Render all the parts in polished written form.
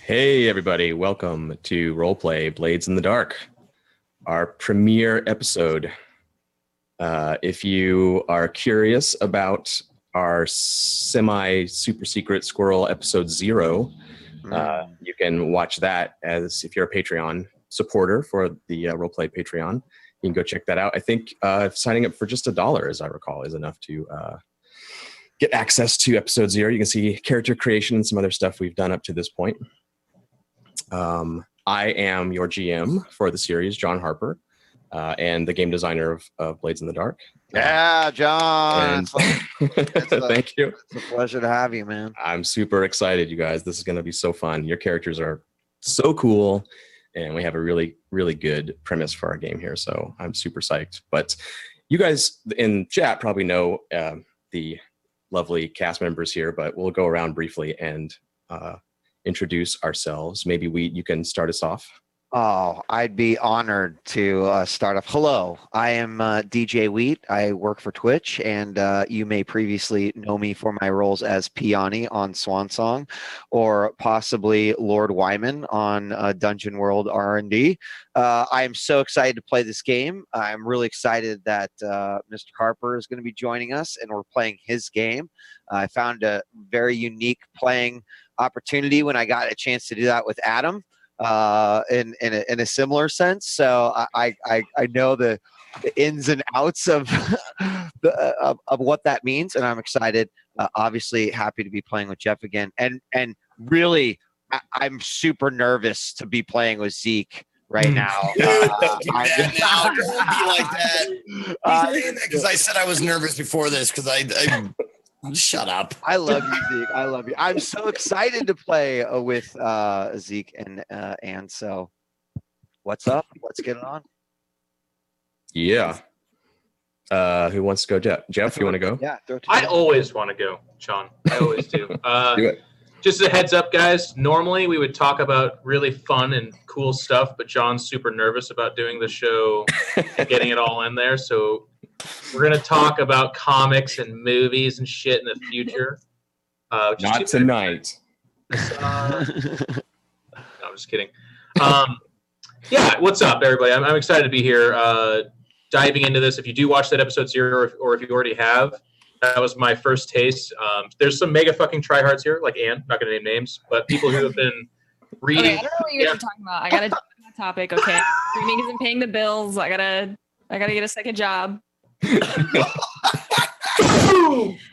Hey everybody, welcome to RollPlay Blades in the Dark, our premiere episode. If you are curious about our semi-super secret squirrel episode 0, you can watch that as if you're a Patreon supporter for the RollPlay Patreon. You can go check that out. I think signing up for just $1, as I recall, is enough to get access to episode 0. You can see character creation and some other stuff we've done up to this point. I am your GM for the series, John Harper, and the game designer of Blades in the Dark. Yeah, John. Thank you. It's a pleasure to have you, man. I'm super excited, you guys. This is going to be so fun. Your characters are so cool, and we have a really, really good premise for our game here, so I'm super psyched. But you guys in chat probably know the lovely cast members here, but we'll go around briefly and introduce ourselves. Maybe you can start us off. Oh, I'd be honored to start off. Hello, I am djWHEAT. I work for Twitch, and you may previously know me for my roles as Peony on Swansong, or possibly Lord Wyman on Dungeon World R&D. I am so excited to play this game. I'm really excited that Mr. Harper is going to be joining us, and we're playing his game. I found a very unique playing opportunity when I got a chance to do that with Adam. In a similar sense, so I know the ins and outs of of what that means, and I'm excited. Obviously, happy to be playing with Jeff again, and really, I'm super nervous to be playing with Zeke right now. Don't be like that. Because I said I was nervous before this because I shut up. I love you, Zeke. I love you. I'm so excited to play with Zeke and so what's up? Let's get it on. Yeah. Who wants to go? Jeff, you want to go? Yeah. I always want to go, Sean. I always do. Do it. Just a heads up, guys. Normally, we would talk about really fun and cool stuff, but John's super nervous about doing the show and getting it all in there. So we're going to talk about comics and movies and shit in the future. Not tonight. No, I'm just kidding. Yeah, what's up, everybody? I'm excited to be here diving into this. If you do watch that episode 0, or if you already have, that was my first taste. There's some mega fucking tryhards here, like Anne, not going to name names, but people who have been reading. Okay, I don't know what you guys are talking about. I got to jump on that topic, okay? Streaming isn't paying the bills. I gotta get a second job.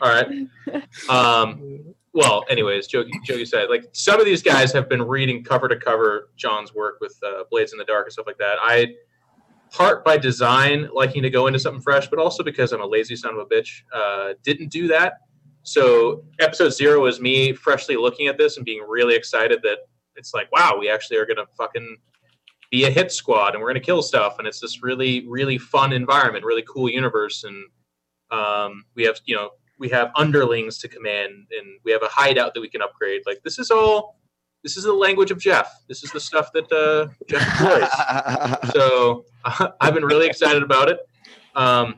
All right. Well, anyways, jokey aside, like some of these guys have been reading cover to cover John's work with Blades in the Dark and stuff like that. I, part by design, liking to go into something fresh, but also because I'm a lazy son of a bitch, didn't do that. So episode 0 was me freshly looking at this and being really excited that it's like, wow, we actually are going to fucking be a hit squad and we're going to kill stuff. And it's this really, really fun environment, really cool universe. And we have underlings to command, and we have a hideout that we can upgrade. Like this is the language of Jeff. This is the stuff that Jeff plays. So I've been really excited about it. And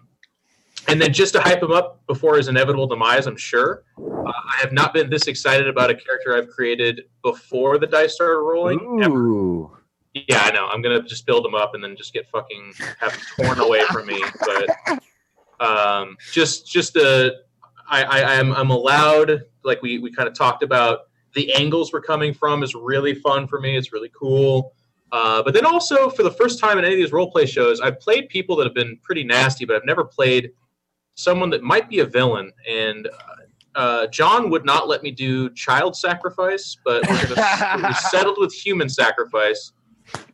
then just to hype him up before his inevitable demise, I'm sure, I have not been this excited about a character I've created before the dice started rolling. Ooh. Yeah, I know. I'm going to just build him up and then just get fucking have him torn away from me. But I'm allowed, like we kind of talked about, the angles we're coming from is really fun for me. It's really cool. But then also, for the first time in any of these roleplay shows, I've played people that have been pretty nasty, but I've never played someone that might be a villain. And John would not let me do child sacrifice, but we settled with human sacrifice.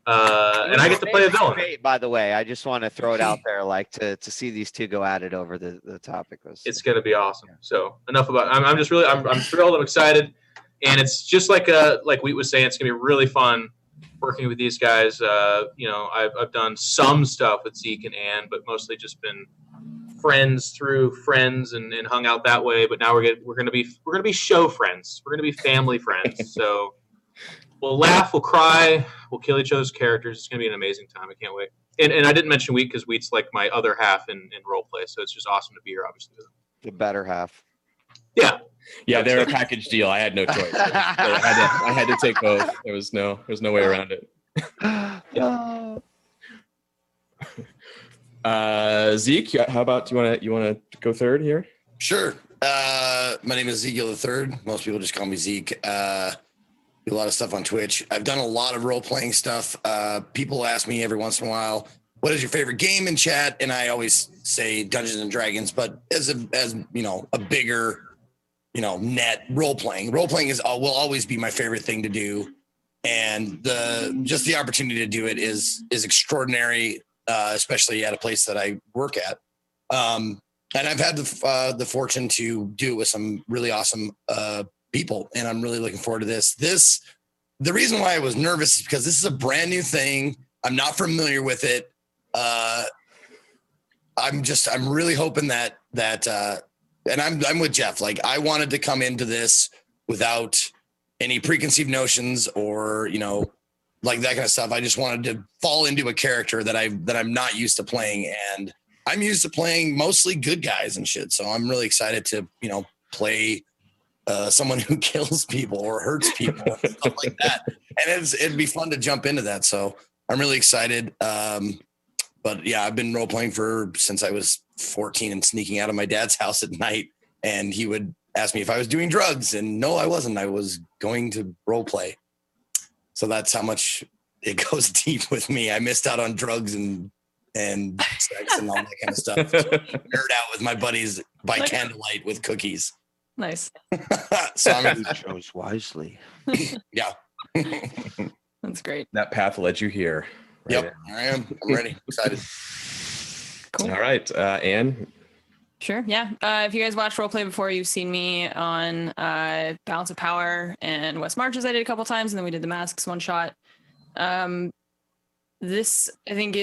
And I get to play a villain. Great, by the way, I just want to throw it out there, like to see these two go at it over the topic. It's going to be awesome. So enough about. I'm just really. I'm thrilled. I'm excited, and it's just like Wheat was saying. It's going to be really fun working with these guys. I've done some stuff with Zeke and Anne, but mostly just been friends through friends and hung out that way. But now we're going to be show friends. We're going to be family friends. So. We'll laugh, we'll cry, we'll kill each other's characters. It's going to be an amazing time. I can't wait. And I didn't mention Wheat because Wheat's like my other half in role play, so it's just awesome to be here, obviously. The better half. Yeah. Yeah, they're a package deal. I had no choice. I had to take both. There's no way around it. Zeke, how about you want to go third here? Sure. My name is Ezekiel the Third. Most people just call me Zeke. Do a lot of stuff on Twitch. I've done a lot of role-playing stuff. People ask me every once in a while, what is your favorite game in chat? And I always say Dungeons and Dragons, but as you know, a bigger, you know, net role-playing will always be my favorite thing to do. And the opportunity to do it is extraordinary, especially at a place that I work at. And I've had the fortune to do it with some really awesome people, and I'm really looking forward to this. The reason why I was nervous is because this is a brand new thing. I'm not familiar with it. I'm really hoping that and I'm with Jeff. Like, I wanted to come into this without any preconceived notions or, you know, like that kind of stuff. I just wanted to fall into a character that I'm not used to playing, and I'm used to playing mostly good guys and shit. So I'm really excited to, you know, play someone who kills people or hurts people and stuff like that. And it'd be fun to jump into that. So I'm really excited. But yeah, I've been role playing since I was 14 and sneaking out of my dad's house at night. And he would ask me if I was doing drugs, and no, I wasn't. I was going to role play. So that's how much it goes deep with me. I missed out on drugs and sex and all that kind of stuff. So nerd out with my buddies by candlelight with cookies. Nice. So You chose wisely. yeah. That's great. That path led you here. Right? Yep. I am. I'm ready. Excited. Cool. All right, Anne. Sure. Yeah. If you guys watched roleplay before, you've seen me on Balance of Power and West Marches. I did a couple times, and then we did the Masks one shot. This, I think,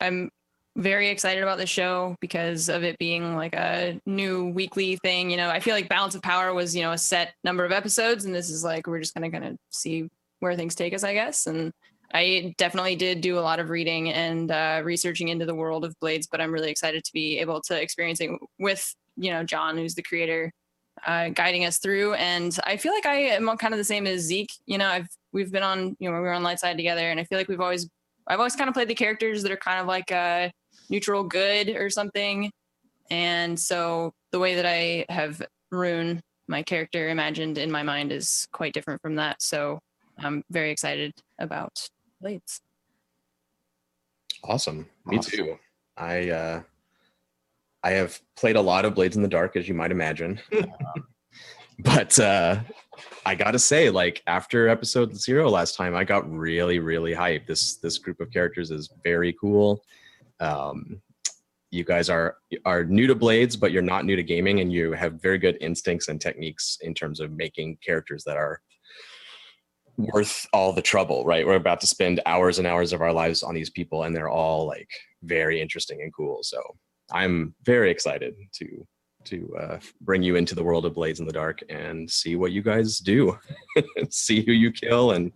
I'm very excited about the show because of it being like a new weekly thing. You know, I feel like Balance of Power was, you know, a set number of episodes, and this is like, we're just going to see where things take us, I guess. And I definitely did do a lot of reading and researching into the world of Blades, but I'm really excited to be able to experience it with, you know, John, who's the creator, guiding us through. And I feel like I am kind of the same as Zeke. You know, we've been on, you know, we were on Lightside together, and I feel like I've always kind of played the characters that are kind of like a neutral good or something. And so the way that I have Rune, my character, imagined in my mind is quite different from that. So I'm very excited about Blades. Awesome. Me too. I have played a lot of Blades in the Dark, as you might imagine. But I gotta say, like, after episode 0 last time, I got really, really hyped. This group of characters is very cool. You guys are new to Blades, but you're not new to gaming, and you have very good instincts and techniques in terms of making characters that are worth all the trouble, right? We're about to spend hours and hours of our lives on these people, and they're all like very interesting and cool. So I'm very excited to bring you into the world of Blades in the Dark and see what you guys do, see who you kill, and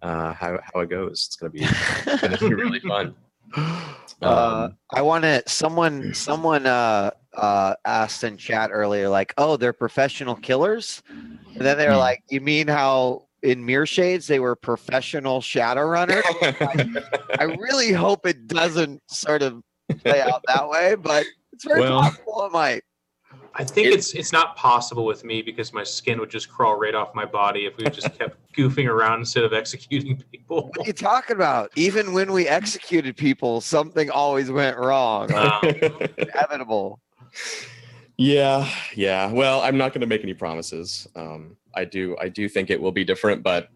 how it goes. It's gonna be really fun. I want to. Someone asked in chat earlier, like, "Oh, they're professional killers," and then they were like, "You mean how in Mirror Shades they were professional Shadowrunners?" I really hope it doesn't sort of play out that way, but it's very possible it might. I think it's not possible with me because my skin would just crawl right off my body if we just kept goofing around instead of executing people. What are you talking about? Even when we executed people, something always went wrong. Inevitable. Yeah. Well, I'm not going to make any promises. I do think it will be different, but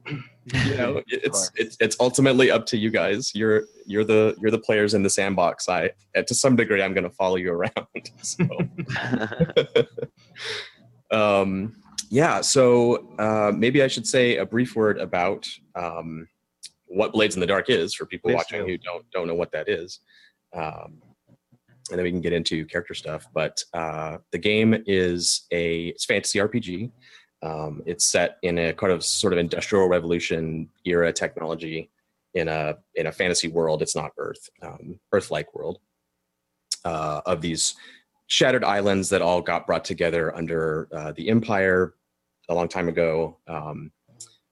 you know, it's ultimately up to you guys. You're the players in the sandbox. To some degree, I'm going to follow you around. So. So maybe I should say a brief word about what Blades in the Dark is for people watching who don't know what that is. And then we can get into character stuff. But the game is it's fantasy RPG. It's set in a kind of sort of Industrial Revolution era technology in a fantasy world. It's not Earth-like world of these shattered islands that all got brought together under the Empire a long time ago.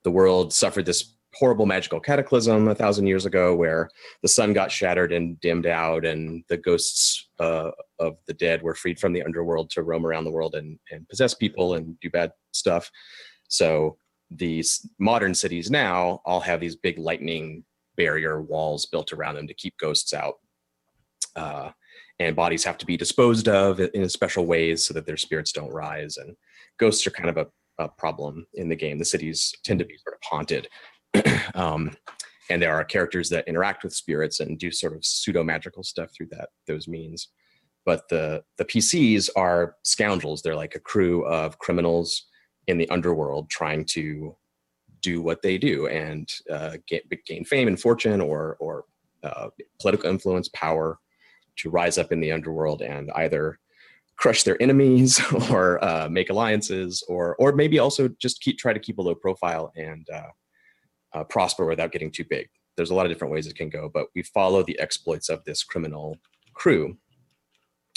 The world suffered this horrible magical cataclysm 1,000 years ago where the sun got shattered and dimmed out, and the ghosts of the dead were freed from the underworld to roam around the world and possess people and do bad stuff. So these modern cities now all have these big lightning barrier walls built around them to keep ghosts out. And bodies have to be disposed of in special ways so that their spirits don't rise. And ghosts are kind of a problem in the game. The cities tend to be sort of haunted. And there are characters that interact with spirits and do sort of pseudo-magical stuff through those means. But the PCs are scoundrels. They're like a crew of criminals in the underworld trying to do what they do and gain fame and fortune or political influence, power, to rise up in the underworld and either crush their enemies or make alliances or maybe also just try to keep a low profile and prosper without getting too big. There's a lot of different ways it can go, but we follow the exploits of this criminal crew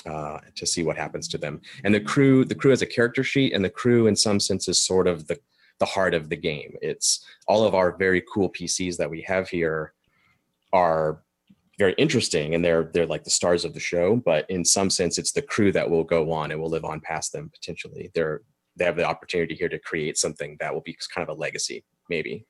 to see what happens to them. And the crew has a character sheet, and the crew in some sense is sort of the heart of the game. It's all of our very cool PCs that we have here are very interesting, and they're like the stars of the show, but in some sense it's the crew that will go on and will live on past them potentially. They have the opportunity here to create something that will be kind of a legacy, maybe.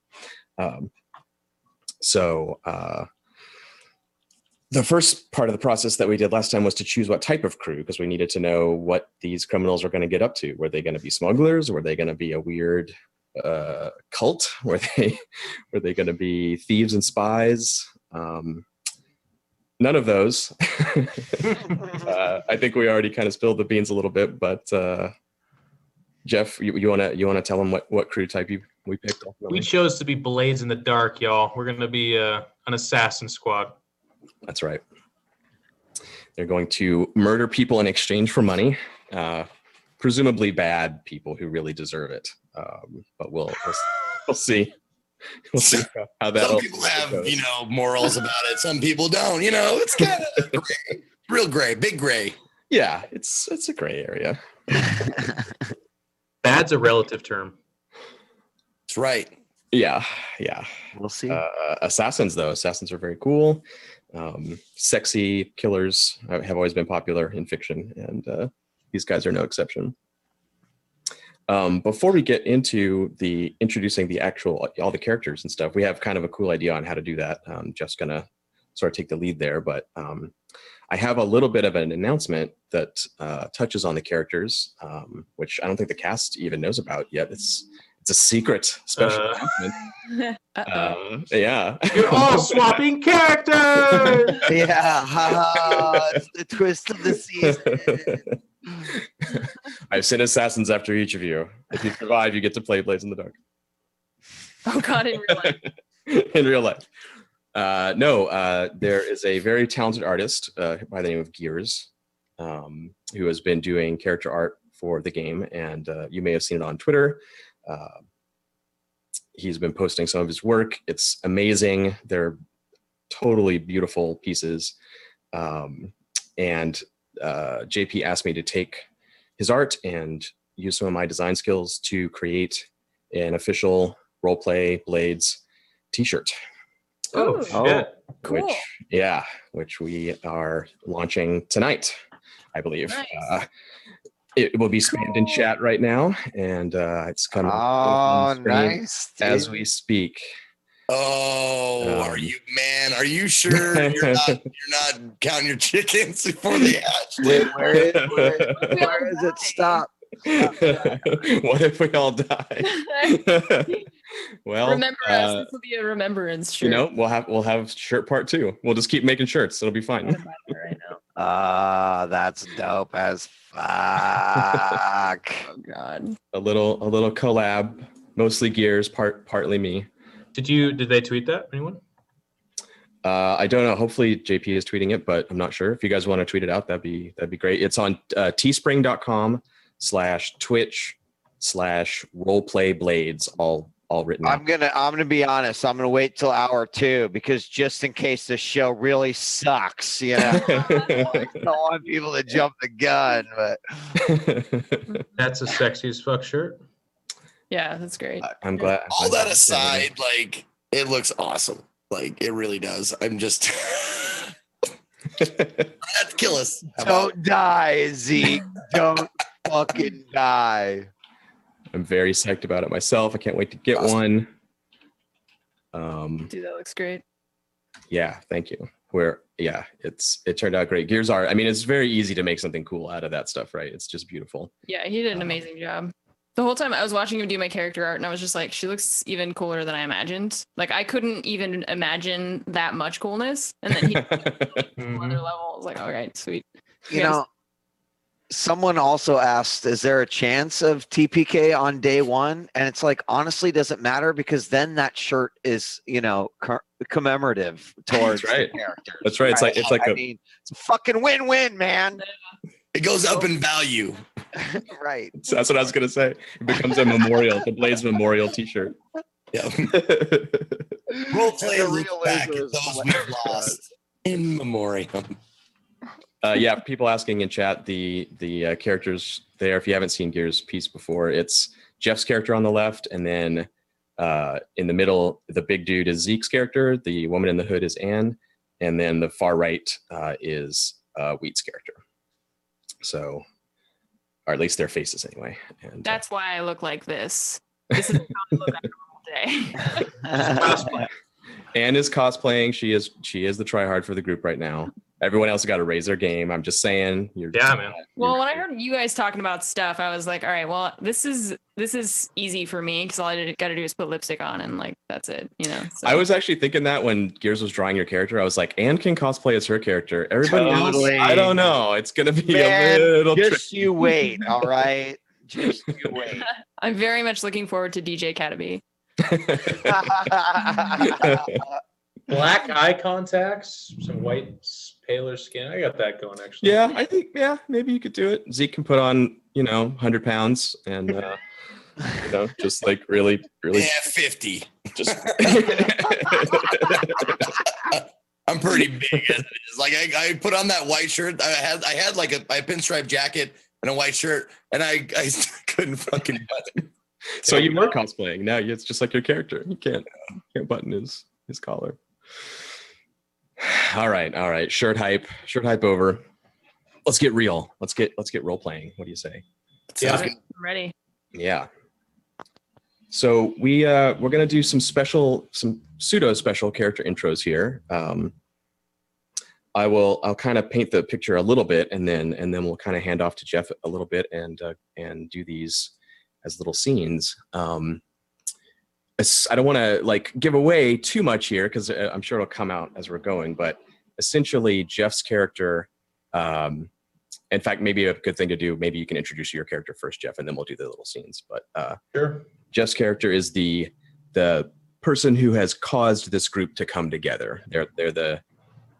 The first part of the process that we did last time was to choose what type of crew, because we needed to know what these criminals are going to get up to. Were they going to be smugglers? Were they going to be a weird cult? Were they going to be thieves and spies? None of those. I think we already kind of spilled the beans a little bit, but Jeff, you wanna tell them what crew type we picked? We chose to be Blades in the Dark, y'all. We're gonna be an assassin squad. That's right. They're going to murder people in exchange for money, presumably bad people who really deserve it. But we'll see. We'll see how that. Some people have, morals about it. Some people don't. It's kind of gray, real gray, big gray. Yeah, it's a gray area. Bad's a relative term. That's right. Yeah. We'll see. Assassins are very cool. Sexy killers have always been popular in fiction, and these guys are no exception. Before we get into introducing all the characters and stuff, we have kind of a cool idea on how to do that. Jeff's gonna sort of take the lead there, but I have a little bit of an announcement that touches on the characters, which I don't think the cast even knows about yet. It's a secret special announcement. Yeah. You're all swapping characters! Yeah, it's the twist of the season. I've sent assassins after each of you. If you survive, you get to play Blades in the Dark. Oh God, in real life. In real life. No, there is a very talented artist by the name of Gears who has been doing character art for the game, and you may have seen it on Twitter. He's been posting some of his work. It's amazing. They're totally beautiful pieces. And JP asked me to take his art and use some of my design skills to create an official RollPlay Blades t-shirt. Oh, shit. Cool. Which we are launching tonight, I believe. Nice. It will be spammed in chat right now, and it's coming Oh, screen nice. as we speak. Oh, are you sure you're not counting your chickens before they hatch? Where is it? Stop. What if we all die? Well, remember us. This will be a remembrance shirt. We'll have shirt part 2. We'll just keep making shirts. It'll be fine. Right now. That's dope as fuck. Oh God. A little collab, mostly Gears, partly me. Did they tweet that? Anyone? I don't know. Hopefully JP is tweeting it, but I'm not sure. If you guys want to tweet it out, that'd be great. It's on teespring.com/twitch/rollplayblades, all all written out. I'm gonna be honest. I'm gonna wait till hour 2 because just in case the show really sucks, you know, I don't want people to jump the gun. But That's a sexy as fuck shirt. Yeah, that's great. I'm glad. All that aside, like it looks awesome. Like it really does. I'm just that's kill us. don't die, Zeke. Don't fucking die. I'm very psyched about it myself. I can't wait to get one. Dude, that looks great. Yeah, thank you. It turned out great. Gears are, I mean, it's very easy to make something cool out of that stuff, right? It's just beautiful. Yeah, he did an amazing job. The whole time I was watching him do my character art, and I was just like, she looks even cooler than I imagined. Like, I couldn't even imagine that much coolness. And then he another level. I was like, all right, sweet. You know, someone also asked, is there a chance of TPK on day 1? And it's like, honestly, doesn't matter because then that shirt is, you know, commemorative towards That's right. the character. That's right. It's like I mean, it's a fucking win-win, man. It goes up in value. Right. That's what I was gonna say. It becomes a memorial, the Blades memorial T-shirt. Yeah. Role play The looks back at realism those is we've lost in memoriam. Yeah, people asking in chat the characters there. If you haven't seen Gears piece before, it's Jeff's character on the left, and then in the middle, the big dude is Zeke's character. The woman in the hood is Anne, and then the far right is Wheat's character. So, or at least their faces anyway. And That's why I look like this. This is how I look on a normal day. Anne is cosplaying. She is the tryhard for the group right now. Everyone else got to raise their game. I'm just saying. Yeah, man. Well, when I heard you guys talking about stuff, I was like, all right, well, this is easy for me because all I got to do is put lipstick on and like that's it, you know. So. I was actually thinking that when Gears was drawing your character, I was like, Anne can cosplay as her character. Everybody Totally. else, I don't know. It's gonna be Man, a little. just you wait, all right? Just you wait. I'm very much looking forward to DJ Academy. Black eye contacts, some white paler skin. I got that going actually. Yeah, I think maybe you could do it. Zeke can put on 100 pounds and just like really Yeah, 50. just. I'm pretty big as it is. Like I put on that white shirt. I had like a pinstripe jacket and a white shirt, and I couldn't fucking button. So you were cosplaying. Now it's just like your character. You can't button his collar. All right. Shirt hype over. Let's get real. Let's get role playing. What do you say? Yeah. I'm ready. Yeah. So we're gonna do some pseudo special character intros here. I'll kind of paint the picture a little bit, and then we'll kind of hand off to Jeff a little bit and do these as little scenes. I don't want to like give away too much here because I'm sure it'll come out as we're going. But essentially, Jeff's character. In fact, maybe a good thing to do. Maybe you can introduce your character first, Jeff, and then we'll do the little scenes. But Sure. Jeff's character is the person who has caused this group to come together. They're the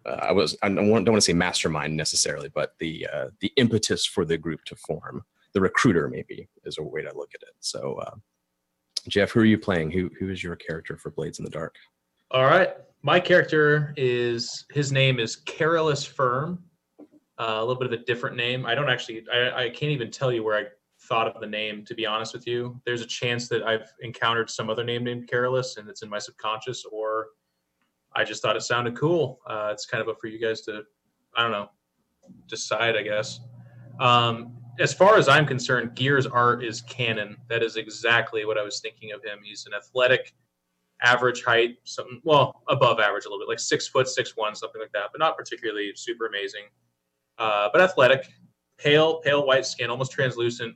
I don't want to say mastermind necessarily, but the impetus for the group to form. The recruiter maybe is a way to look at it. So. Jeff, who are you playing? Who is your character for Blades in the Dark? All right. My character his name is Carolus Firm. A little bit of a different name. I can't even tell you where I thought of the name, to be honest with you. There's a chance that I've encountered some other name named Carolus and it's in my subconscious, or I just thought it sounded cool. It's kind of up for you guys to, I don't know, decide, I guess. As far as I'm concerned, Gears art is canon. That is exactly what I was thinking of him. He's an athletic, average height, above average a little bit, like 6 foot, 6'1", something like that, but not particularly super amazing. But athletic, pale white skin, almost translucent.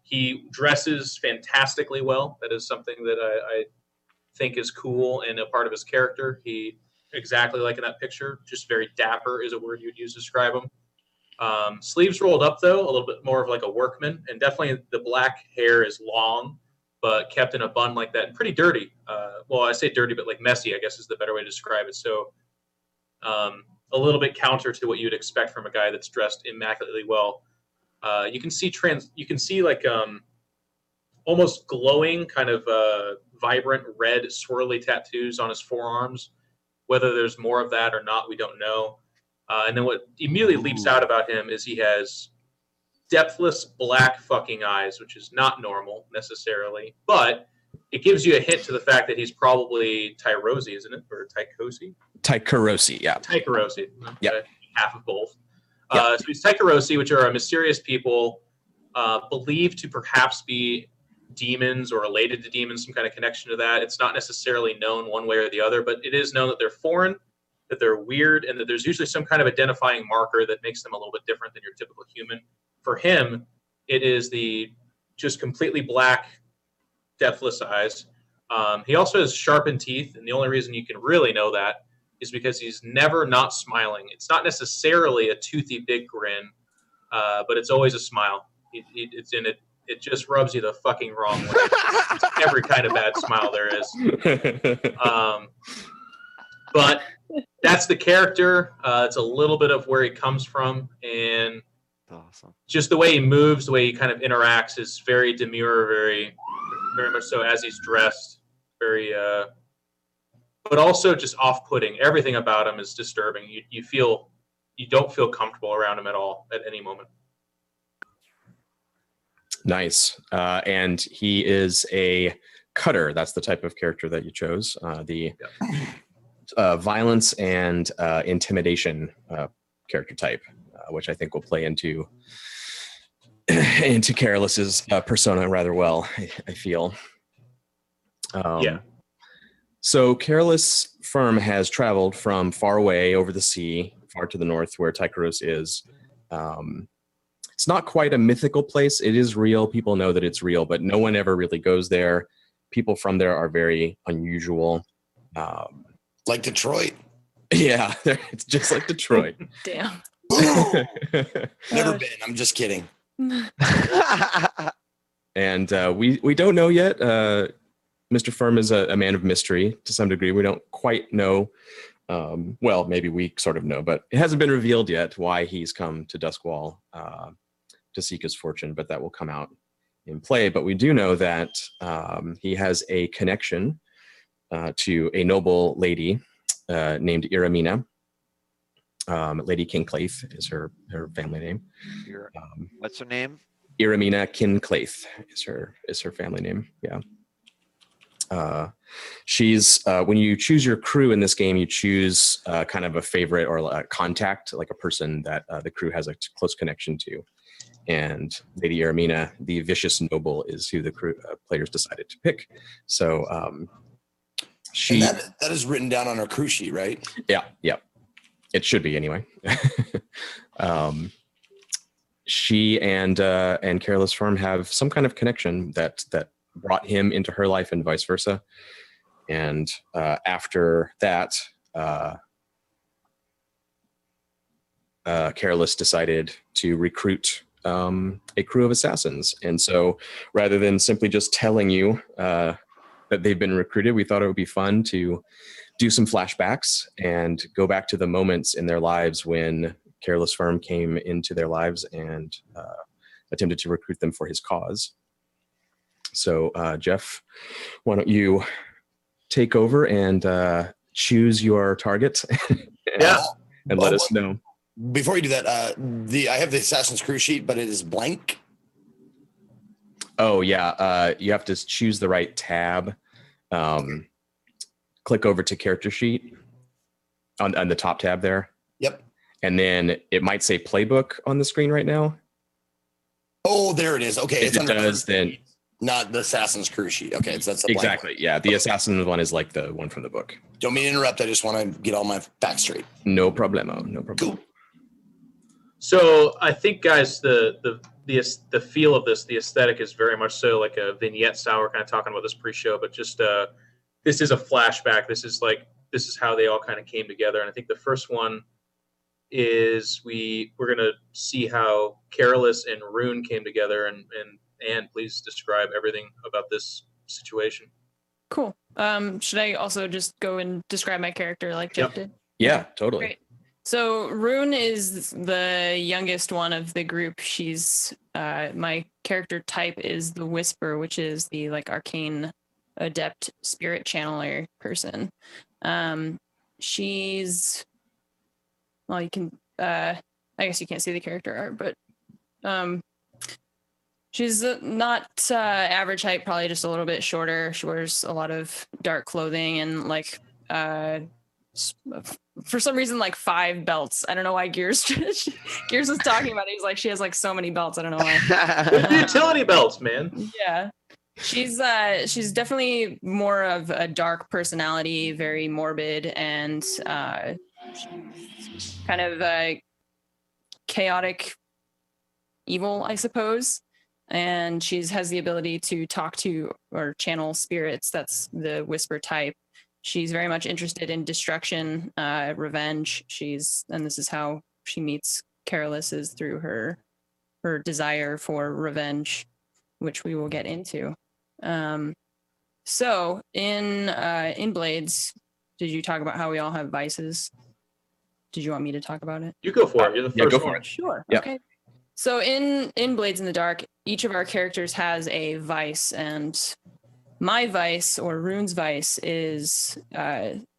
He dresses fantastically well. That is something that I think is cool and a part of his character. He, exactly like in that picture, just very dapper is a word you would use to describe him. Sleeves rolled up though, a little bit more of like a workman, and definitely the black hair is long, but kept in a bun like that and pretty dirty. Well, I say dirty, but like messy, I guess is the better way to describe it. So a little bit counter to what you'd expect from a guy that's dressed immaculately well. You can see like almost glowing, kind of vibrant red swirly tattoos on his forearms. Whether there's more of that or not, we don't know. And then what immediately leaps out about him is he has depthless black fucking eyes, which is not normal necessarily, but it gives you a hint to the fact that he's probably Tyrosi, isn't it? Or Tycosi? Tycherosi, yeah. Tycherosi. Yep. Half of both. Yep. So he's Tycherosi, which are a mysterious people believed to perhaps be demons or related to demons, some kind of connection to that. It's not necessarily known one way or the other, but it is known that they're foreign, that they're weird, and that there's usually some kind of identifying marker that makes them a little bit different than your typical human. For him, it is the just completely black, depthless eyes. He also has sharpened teeth, and the only reason you can really know that is because he's never not smiling. It's not necessarily a toothy big grin, but it's always a smile. It's in it. It just rubs you the fucking wrong way. It's every kind of bad smile there is. But that's the character. It's a little bit of where he comes from, and Awesome. just the way he moves, the way he kind of interacts is very demure, very much so as he's dressed. Very, but also just off-putting. Everything about him is disturbing. You don't feel comfortable around him at all at any moment. Nice. And he is a cutter. That's the type of character that you chose. The violence and intimidation character type, which I think will play into Careless's persona rather well, I feel. Yeah. So Careless Firm has traveled from far away over the sea, far to the north where Tycheros is. It's not quite a mythical place. It is real. People know that it's real, but no one ever really goes there. People from there are very unusual. Like Detroit. Yeah, it's just like Detroit. Damn. Never been. I'm just kidding. And we don't know yet. Mr. Firm is a man of mystery to some degree. We don't quite know. Well, maybe we sort of know, but it hasn't been revealed yet why he's come to Duskwall to seek his fortune, but that will come out in play. But we do know that he has a connection to a noble lady named Iramina. Lady Kinclaith is her family name. What's her name? Iramina Kinclaith is her family name. Yeah. She's when you choose your crew in this game, you choose kind of a favorite or a contact, like a person that the crew has a close connection to. And Lady Iramina, the vicious noble, is who the crew players decided to pick. So she and that is written down on our crew sheet, right? Yeah. It should be anyway. She and Careless Firm have some kind of connection that brought him into her life and vice versa. And after that, Careless decided to recruit a crew of assassins. And so rather than simply just telling you that they've been recruited, we thought it would be fun to do some flashbacks and go back to the moments in their lives when Careless Firm came into their lives and attempted to recruit them for his cause. So, Jeff, why don't you take over and choose your target and let us know. Before you do that, I have the Assassin's Crew sheet, but it is blank. Oh, yeah. You have to choose the right tab. Click over to character sheet on the top tab there. Yep. And then it might say playbook on the screen right now. Oh, there it is. Okay. If it does, then not the Assassin's Crew sheet. Okay. So that's the exactly. Yeah. The Assassin one is like the one from the book. Don't mean to interrupt. I just want to get all my facts straight. No problemo. No problem. Cool. So I think, guys, the feel of this, the aesthetic is very much so like a vignette style. We're kind of talking about this pre-show, but just this is a flashback. This is how they all kind of came together. And I think the first one is we're gonna see how Careless and Rune came together. And Anne, please describe everything about this situation. Cool. Should I also just go and describe my character like Jeff did? Yeah, totally. Great. So Rune is the youngest one of the group. She's my character type is the Whisper, which is the like arcane adept spirit channeler person. She's well, you can I guess you can't see the character art, but she's not average height, probably just a little bit shorter. She wears a lot of dark clothing and like for some reason like 5 belts. I don't know why Gears was talking about it. He's like, she has like so many belts. I don't know why. The utility belts, man. Yeah. She's definitely more of a dark personality, very morbid and kind of chaotic evil, I suppose. And she has the ability to talk to or channel spirits. That's the Whisper type. She's very much interested in destruction, revenge. And this is how she meets Careless, is through her desire for revenge, which we will get into. So in Blades, did you talk about how we all have vices? Did you want me to talk about it? You go for it. You're the Yeah, first go for one. it. Sure. Yep. Okay. So in Blades in the Dark, each of our characters has a vice, and my vice, or Rune's vice, is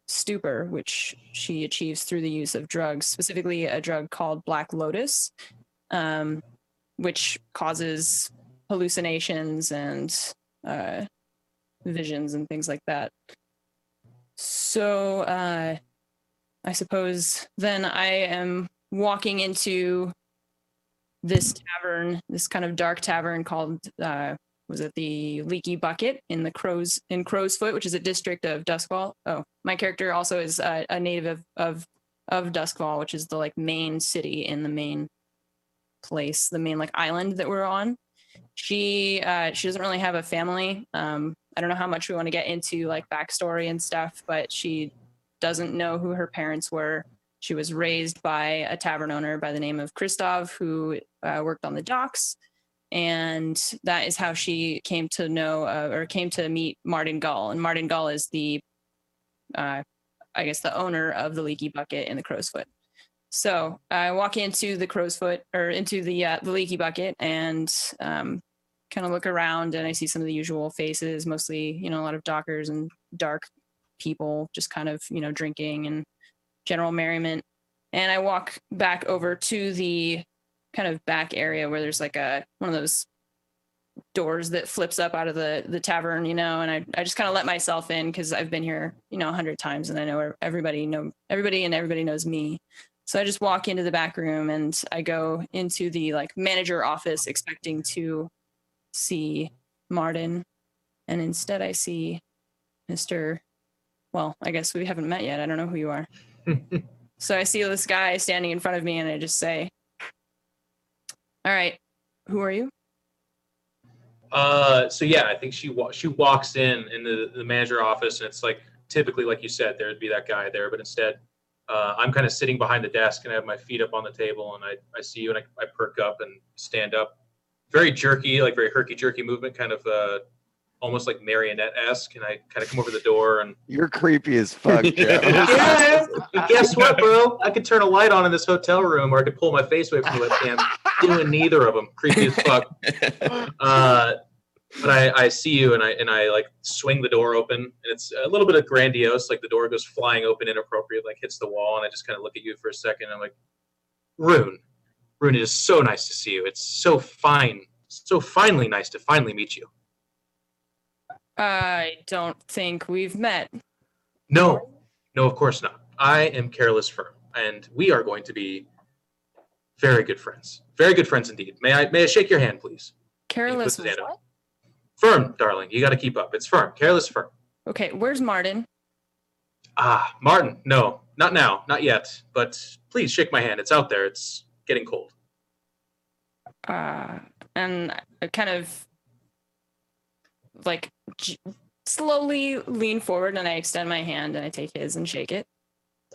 stupor, which she achieves through the use of drugs, specifically a drug called Black Lotus, which causes hallucinations and visions and things like that. So I suppose then I am walking into this tavern, this kind of dark tavern called was it the Leaky Bucket in Crow's Foot, which is a district of Duskfall. Oh, my character also is a native of Duskfall, which is the like main city in the main place, the main like island that we're on. She doesn't really have a family. I don't know how much we want to get into like backstory and stuff, but she doesn't know who her parents were. She was raised by a tavern owner by the name of Christoph, who worked on the docks. And that is how she came to know or came to meet Martin Gull. And Martin Gull is the, I guess, the owner of the Leaky Bucket in the Crow's Foot. So I walk into the Crow's Foot, or into the Leaky Bucket, and kind of look around, and I see some of the usual faces, mostly, a lot of dockers and dark people, just kind of, drinking and general merriment. And I walk back over to the kind of back area where there's like one of those doors that flips up out of the tavern, and I just kind of let myself in because I've been here, 100 times, and I know everybody and everybody knows me. So I just walk into the back room and I go into the like manager office expecting to see Martin. And instead I see Mr. Well, I guess we haven't met yet. I don't know who you are. So I see this guy standing in front of me and I just say, all right, who are you? So yeah, I think she walks in the manager office, and it's like typically, like you said, there'd be that guy there, but instead I'm kind of sitting behind the desk and I have my feet up on the table, and I see you, and I perk up and stand up. Very jerky, like very herky-jerky movement, kind of almost like marionette-esque, and I kind of come over the door and... You're creepy as fuck, Joe. Yeah, and guess what, bro? I could turn a light on in this hotel room, or I could pull my face away from the webcam. Doing neither of them. Creepy as fuck. But I see you, and I like swing the door open, and it's a little bit of grandiose, like the door goes flying open inappropriate, like hits the wall, and I just kind of look at you for a second, and I'm like, Rune, it is so nice to see you. It's so finally nice to finally meet you. I don't think we've met. No, of course not. I am Careless Firm, and we are going to be very good friends. Very good friends indeed. May I shake your hand, please? Careless was what? Firm, darling. You got to keep up. It's Firm. Careless Firm. Okay, where's Martin? Martin. No, not now. Not yet. But please shake my hand. It's out there. It's getting cold. And I kind of like slowly lean forward, and I extend my hand and I take his and shake it.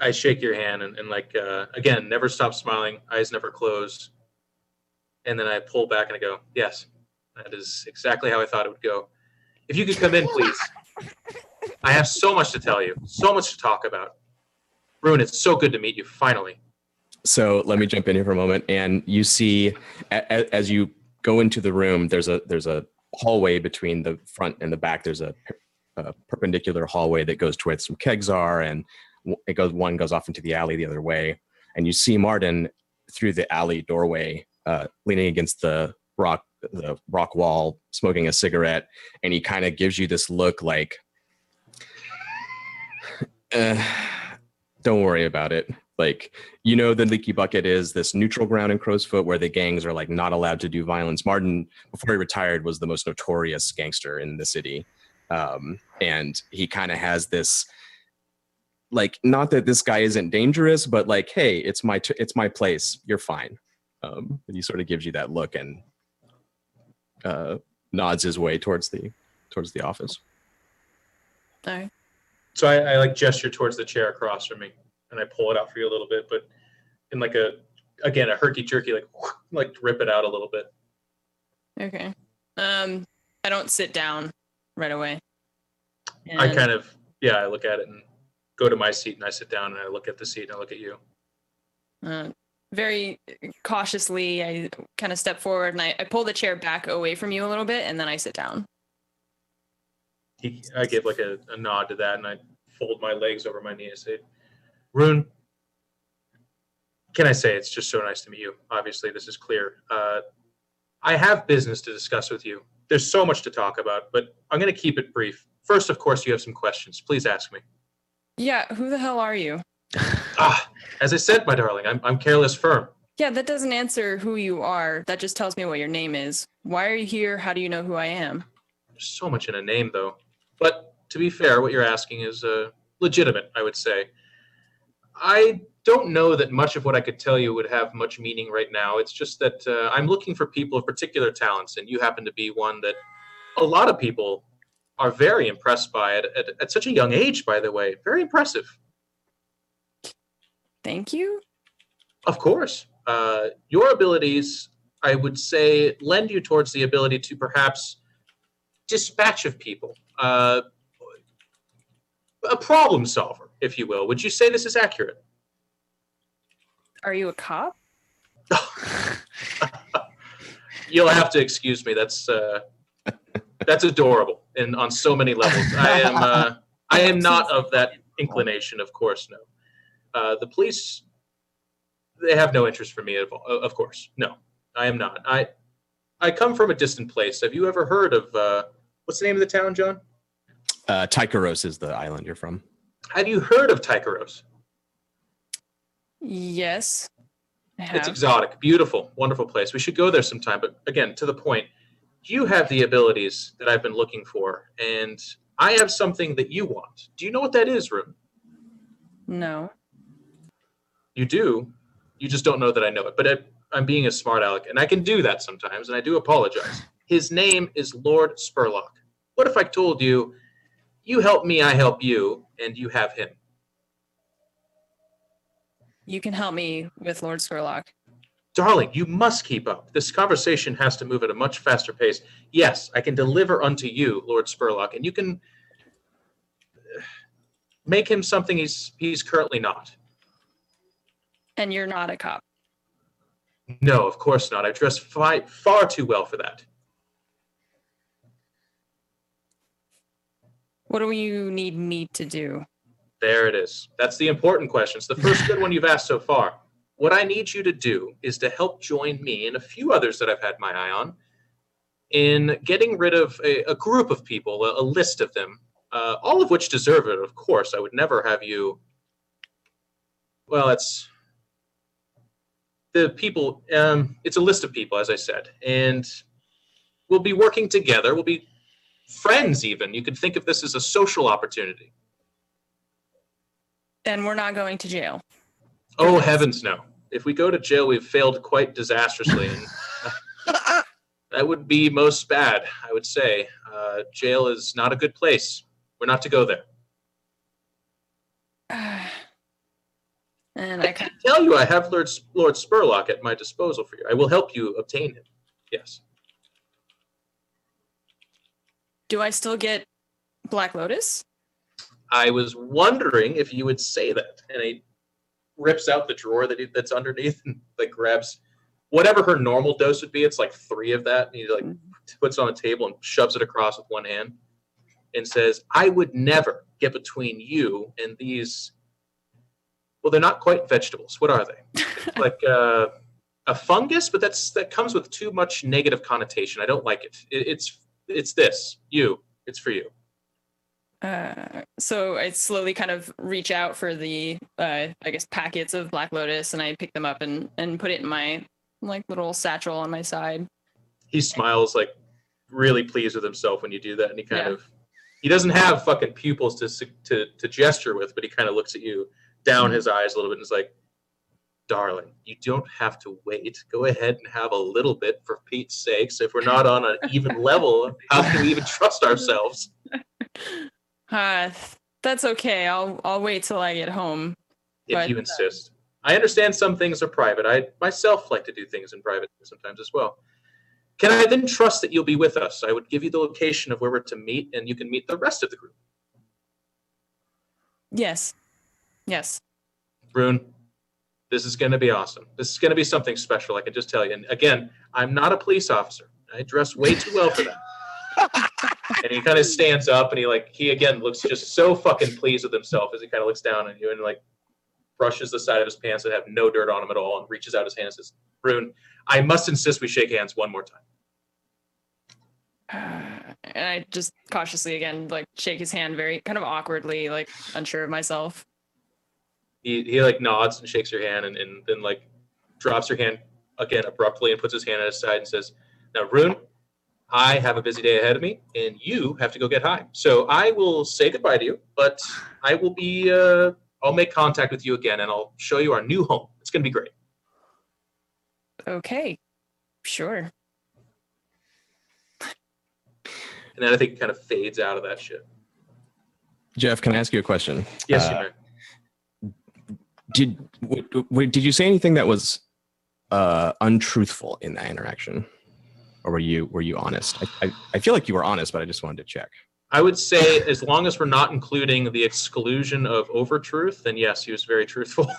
I shake your hand and like, again, never stop smiling. Eyes never close. And then I pull back and I go, yes, that is exactly how I thought it would go. If you could come in, please. I have so much to tell you, so much to talk about. Rune, it's so good to meet you, finally. So let me jump in here for a moment, and you see as you go into the room, there's a hallway between the front and the back. There's a perpendicular hallway that goes to where some kegs are, and one goes off into the alley the other way. And you see Martin through the alley doorway, leaning against the rock wall, smoking a cigarette, and he kind of gives you this look like, don't worry about it. Like, you know, the Leaky Bucket is this neutral ground in Crow's Foot where the gangs are like not allowed to do violence. Martin, before he retired, was the most notorious gangster in the city. And he kind of has this, like, not that this guy isn't dangerous, but like, hey, it's my place. You're fine. And he sort of gives you that look and nods his way towards the office. All right. So I like gesture towards the chair across from me, and I pull it out for you a little bit, but in like a herky jerky, like rip it out a little bit. Okay. I don't sit down right away. I And- kind of, I look at it and go to my seat, and I sit down and I look at the seat and I look at you. Very cautiously, I kind of step forward and I pull the chair back away from you a little bit, and then I sit down. I give like a nod to that, and I fold my legs over my knee and say, Rune, can I say it's just so nice to meet you? Obviously, this is clear. I have business to discuss with you. There's so much to talk about, but I'm going to keep it brief. First, of course, you have some questions. Please ask me. Yeah, who the hell are you? As I said, my darling, I'm Careless Firm. Yeah, that doesn't answer who you are. That just tells me what your name is. Why are you here? How do you know who I am? There's so much in a name, though. But to be fair, what you're asking is legitimate, I would say. I don't know that much of what I could tell you would have much meaning right now. It's just that I'm looking for people of particular talents, and you happen to be one that a lot of people are very impressed by at such a young age, by the way. Very impressive. Thank you. Of course. Your abilities, I would say, lend you towards the ability to perhaps dispatch of people. A problem solver, if you will. Would you say this is accurate? Are you a cop? You'll have to excuse me. That's adorable, and on so many levels. I am not of that inclination, of course. No. The police, they have no interest for me at all. Of course, no. I am not. I come from a distant place. Have you ever heard of what's the name of the town, John? Tykeros is the island you're from. Have you heard of Tykeros? Yes, I have. It's exotic, beautiful, wonderful place. We should go there sometime. But again, to the point, you have the abilities that I've been looking for, and I have something that you want. Do you know what that is, Rune? No. You do. You just don't know that I know it. But I'm being a smart aleck, and I can do that sometimes, and I do apologize. His name is Lord Spurlock. What if I told you, you help me, I help you, and you have him? You can help me with Lord Skurlock. Darling, you must keep up. This conversation has to move at a much faster pace. Yes, I can deliver unto you, Lord Spurlock, and you can make him something he's currently not. And you're not a cop. No, of course not. I dress far too well for that. What do you need me to do? There it is. That's the important question. It's the first good one you've asked so far. What I need you to do is to help join me and a few others that I've had my eye on in getting rid of a group of people, a list of them, all of which deserve it, of course. I would never have you... Well, it's... The people... it's a list of people, as I said. And we'll be working together. We'll be friends, even. You could think of this as a social opportunity. Then we're not going to jail. Oh, heavens no. If we go to jail, we've failed quite disastrously. And that would be most bad, I would say. Jail is not a good place. We're not to go there. And I can tell you I have Lord Spurlock at my disposal for you. I will help you obtain him. Yes. Do I still get Black Lotus? I was wondering if you would say that. And rips out the drawer that's underneath and like grabs whatever her normal dose would be. It's like 3 of that. And he like puts it on the table and shoves it across with one hand and says, I would never get between you and these. Well, they're not quite vegetables. What are they? It's like a fungus, but that comes with too much negative connotation. I don't like it. It's this. You. It's for you. So I slowly kind of reach out for the, I guess, packets of Black Lotus, and I pick them up and put it in my like little satchel on my side. He smiles like really pleased with himself when you do that, and he doesn't have fucking pupils to gesture with, but he kind of looks at you down his eyes a little bit and is like, darling, you don't have to wait. Go ahead and have a little bit for Pete's sakes. If we're not on an even level, how can we even trust ourselves? That's okay. I'll wait till I get home. If you insist. I understand some things are private. I myself like to do things in private sometimes as well. Can I then trust that you'll be with us? I would give you the location of where we're to meet, and you can meet the rest of the group. Yes. Rune, this is going to be awesome. This is going to be something special, I can just tell you. And again, I'm not a police officer. I dress way too well for that. And he kind of stands up, and he again looks just so fucking pleased with himself as he kind of looks down at you and like brushes the side of his pants that have no dirt on him at all and reaches out his hand and says, Rune, I must insist we shake hands one more time. And I just cautiously again like shake his hand very kind of awkwardly, like unsure of myself. He like nods and shakes your hand and then like drops your hand again abruptly and puts his hand at his side and says, now Rune, I have a busy day ahead of me and you have to go get high. So I will say goodbye to you, but I will be I'll make contact with you again and I'll show you our new home. It's gonna be great. Okay. Sure. And then I think it kind of fades out of that shit. Jeff, can I ask you a question? Yes, you may. Did you say anything that was untruthful in that interaction, or were you honest? I feel like you were honest, but I just wanted to check. I would say as long as we're not including the exclusion of overtruth, then yes, he was very truthful.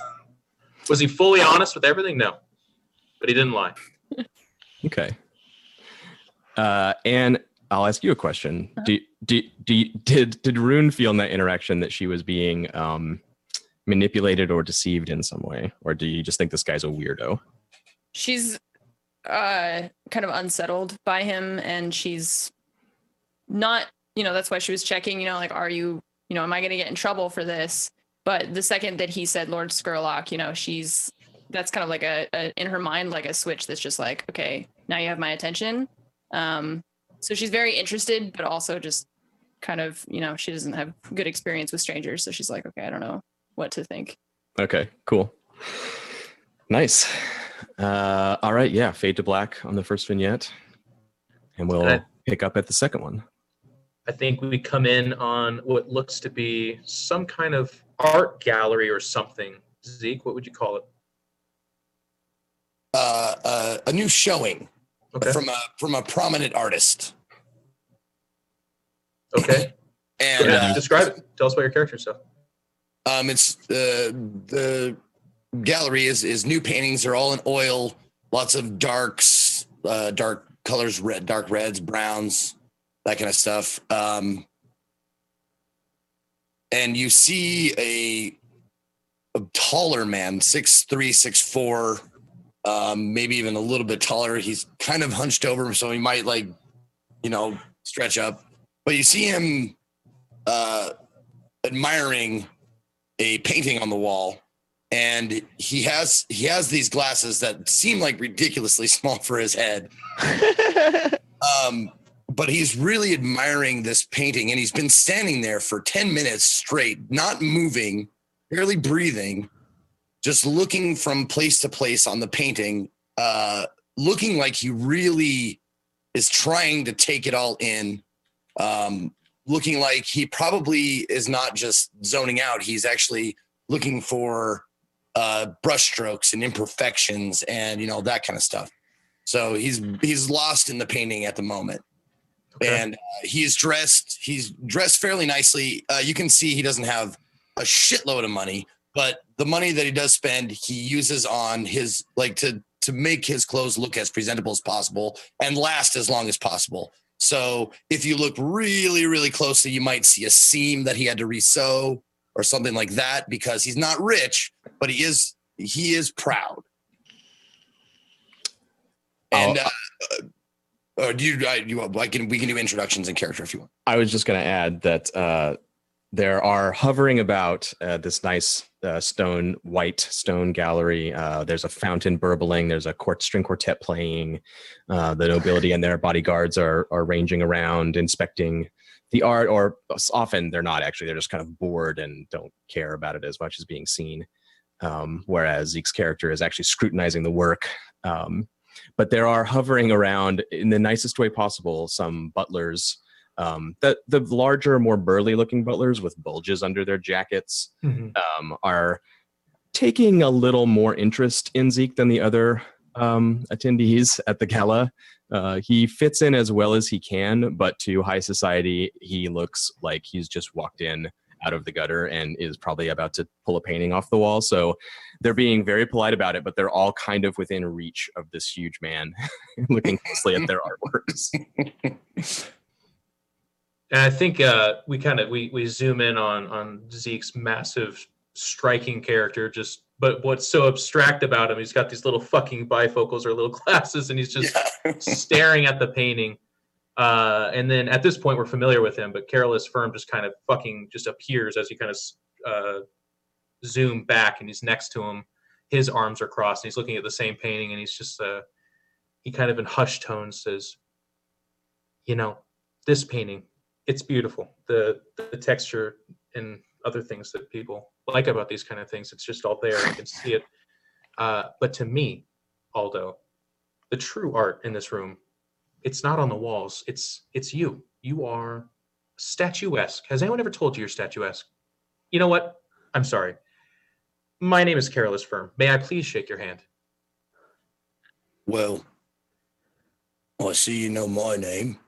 Was he fully honest with everything? No, but he didn't lie. Okay. And I'll ask you a question. Did Rune feel in that interaction that she was being manipulated or deceived in some way, or do you just think this guy's a weirdo? She's kind of unsettled by him, and she's not, that's why she was checking, like, are you, am I going to get in trouble for this? But the second that he said Lord Skurlock, that's kind of like a in her mind, like a switch that's just like, okay, now you have my attention. So she's very interested, but also just kind of, she doesn't have good experience with strangers. So she's like, okay, I don't know what to think. Okay, cool. Nice. All right. Yeah. Fade to black on the first vignette. And we'll pick up at the second one. I think we come in on what looks to be some kind of art gallery or something. Zeke, what would you call it? A new showing. Okay. From a prominent artist. Okay. And describe it. Tell us about your character stuff. It's the gallery is new paintings. They're all in oil. Lots of darks, dark colors, dark reds, browns, that kind of stuff. And you see a taller man, 6'3", 6'4". Maybe even a little bit taller. He's kind of hunched over, so he might stretch up. But you see him admiring a painting on the wall, and he has these glasses that seem like ridiculously small for his head. But he's really admiring this painting, and he's been standing there for 10 minutes straight, not moving, barely breathing, just looking from place to place on the painting, looking like he really is trying to take it all in, looking like he probably is not just zoning out. He's actually looking for brushstrokes and imperfections and, that kind of stuff. So he's lost in the painting at the moment. Okay. And he's dressed fairly nicely. You can see he doesn't have a shitload of money, but the money that he does spend, he uses on his to make his clothes look as presentable as possible and last as long as possible. So if you look really, really closely, you might see a seam that he had to resew or something like that, because he's not rich, but he is proud. And we can do introductions and character if you want. I was just going to add that there are hovering about this nice white stone gallery. There's a fountain burbling. There's a string quartet playing. The nobility and their bodyguards are ranging around inspecting the art, or often they're not actually. They're just kind of bored and don't care about it as much as being seen. Whereas Zeke's character is actually scrutinizing the work. But there are hovering around in the nicest way possible some butlers. The larger, more burly looking butlers with bulges under their jackets are taking a little more interest in Zeke than the other attendees at the gala. He fits in as well as he can, but to high society, he looks like he's just walked in out of the gutter and is probably about to pull a painting off the wall. So they're being very polite about it, but they're all kind of within reach of this huge man looking closely at their artworks. And I think we zoom in on Zeke's massive, striking character. But what's so abstract about him? He's got these little fucking bifocals or little glasses, and he's just staring at the painting. And then at this point, we're familiar with him, but Careless Firm just kind of fucking just appears as you kind of zoom back, and he's next to him. His arms are crossed, and he's looking at the same painting, and he's just he kind of in hushed tones says, this painting. It's beautiful. The texture and other things that people like about these kind of things, it's just all there. You can see it. But to me, Aldo, the true art in this room, it's not on the walls. It's you. You are statuesque. Has anyone ever told you you're statuesque? You know what? I'm sorry. My name is Careless Firm. May I please shake your hand? Well, I see you know my name.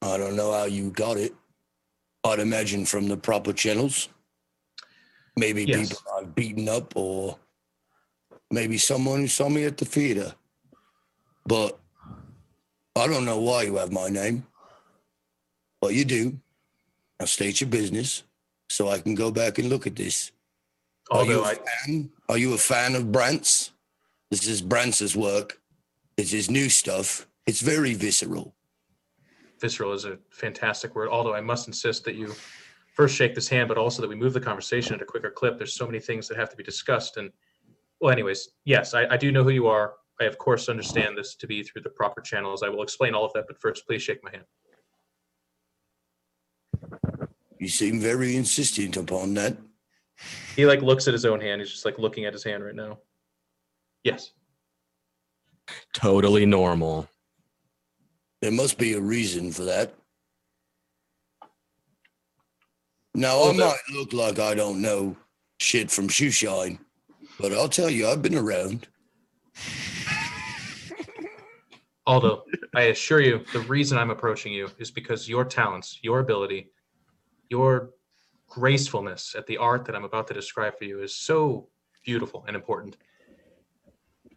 I don't know how you got it. I'd imagine from the proper channels. Maybe Yes. People I've beaten up, or maybe someone who saw me at the theater. But I don't know why you have my name. But you do. Now state your business so I can go back and look at this. Are you a fan of Brant's? This is Brant's work. It's his new stuff. It's very visceral. Visceral is a fantastic word, although I must insist that you first shake this hand, but also that we move the conversation at a quicker clip. There's so many things that have to be discussed. And, well, anyways, yes, I do know who you are. I, of course, understand this to be through the proper channels. I will explain all of that, but first, please shake my hand. You seem very insistent upon that. He, looks at his own hand. He's just, looking at his hand right now. Yes. Totally normal. There must be a reason for that. Now, I might look like I don't know shit from shoe shine, but I'll tell you, I've been around. Aldo, I assure you, the reason I'm approaching you is because your talents, your ability, your gracefulness at the art that I'm about to describe for you is so beautiful and important.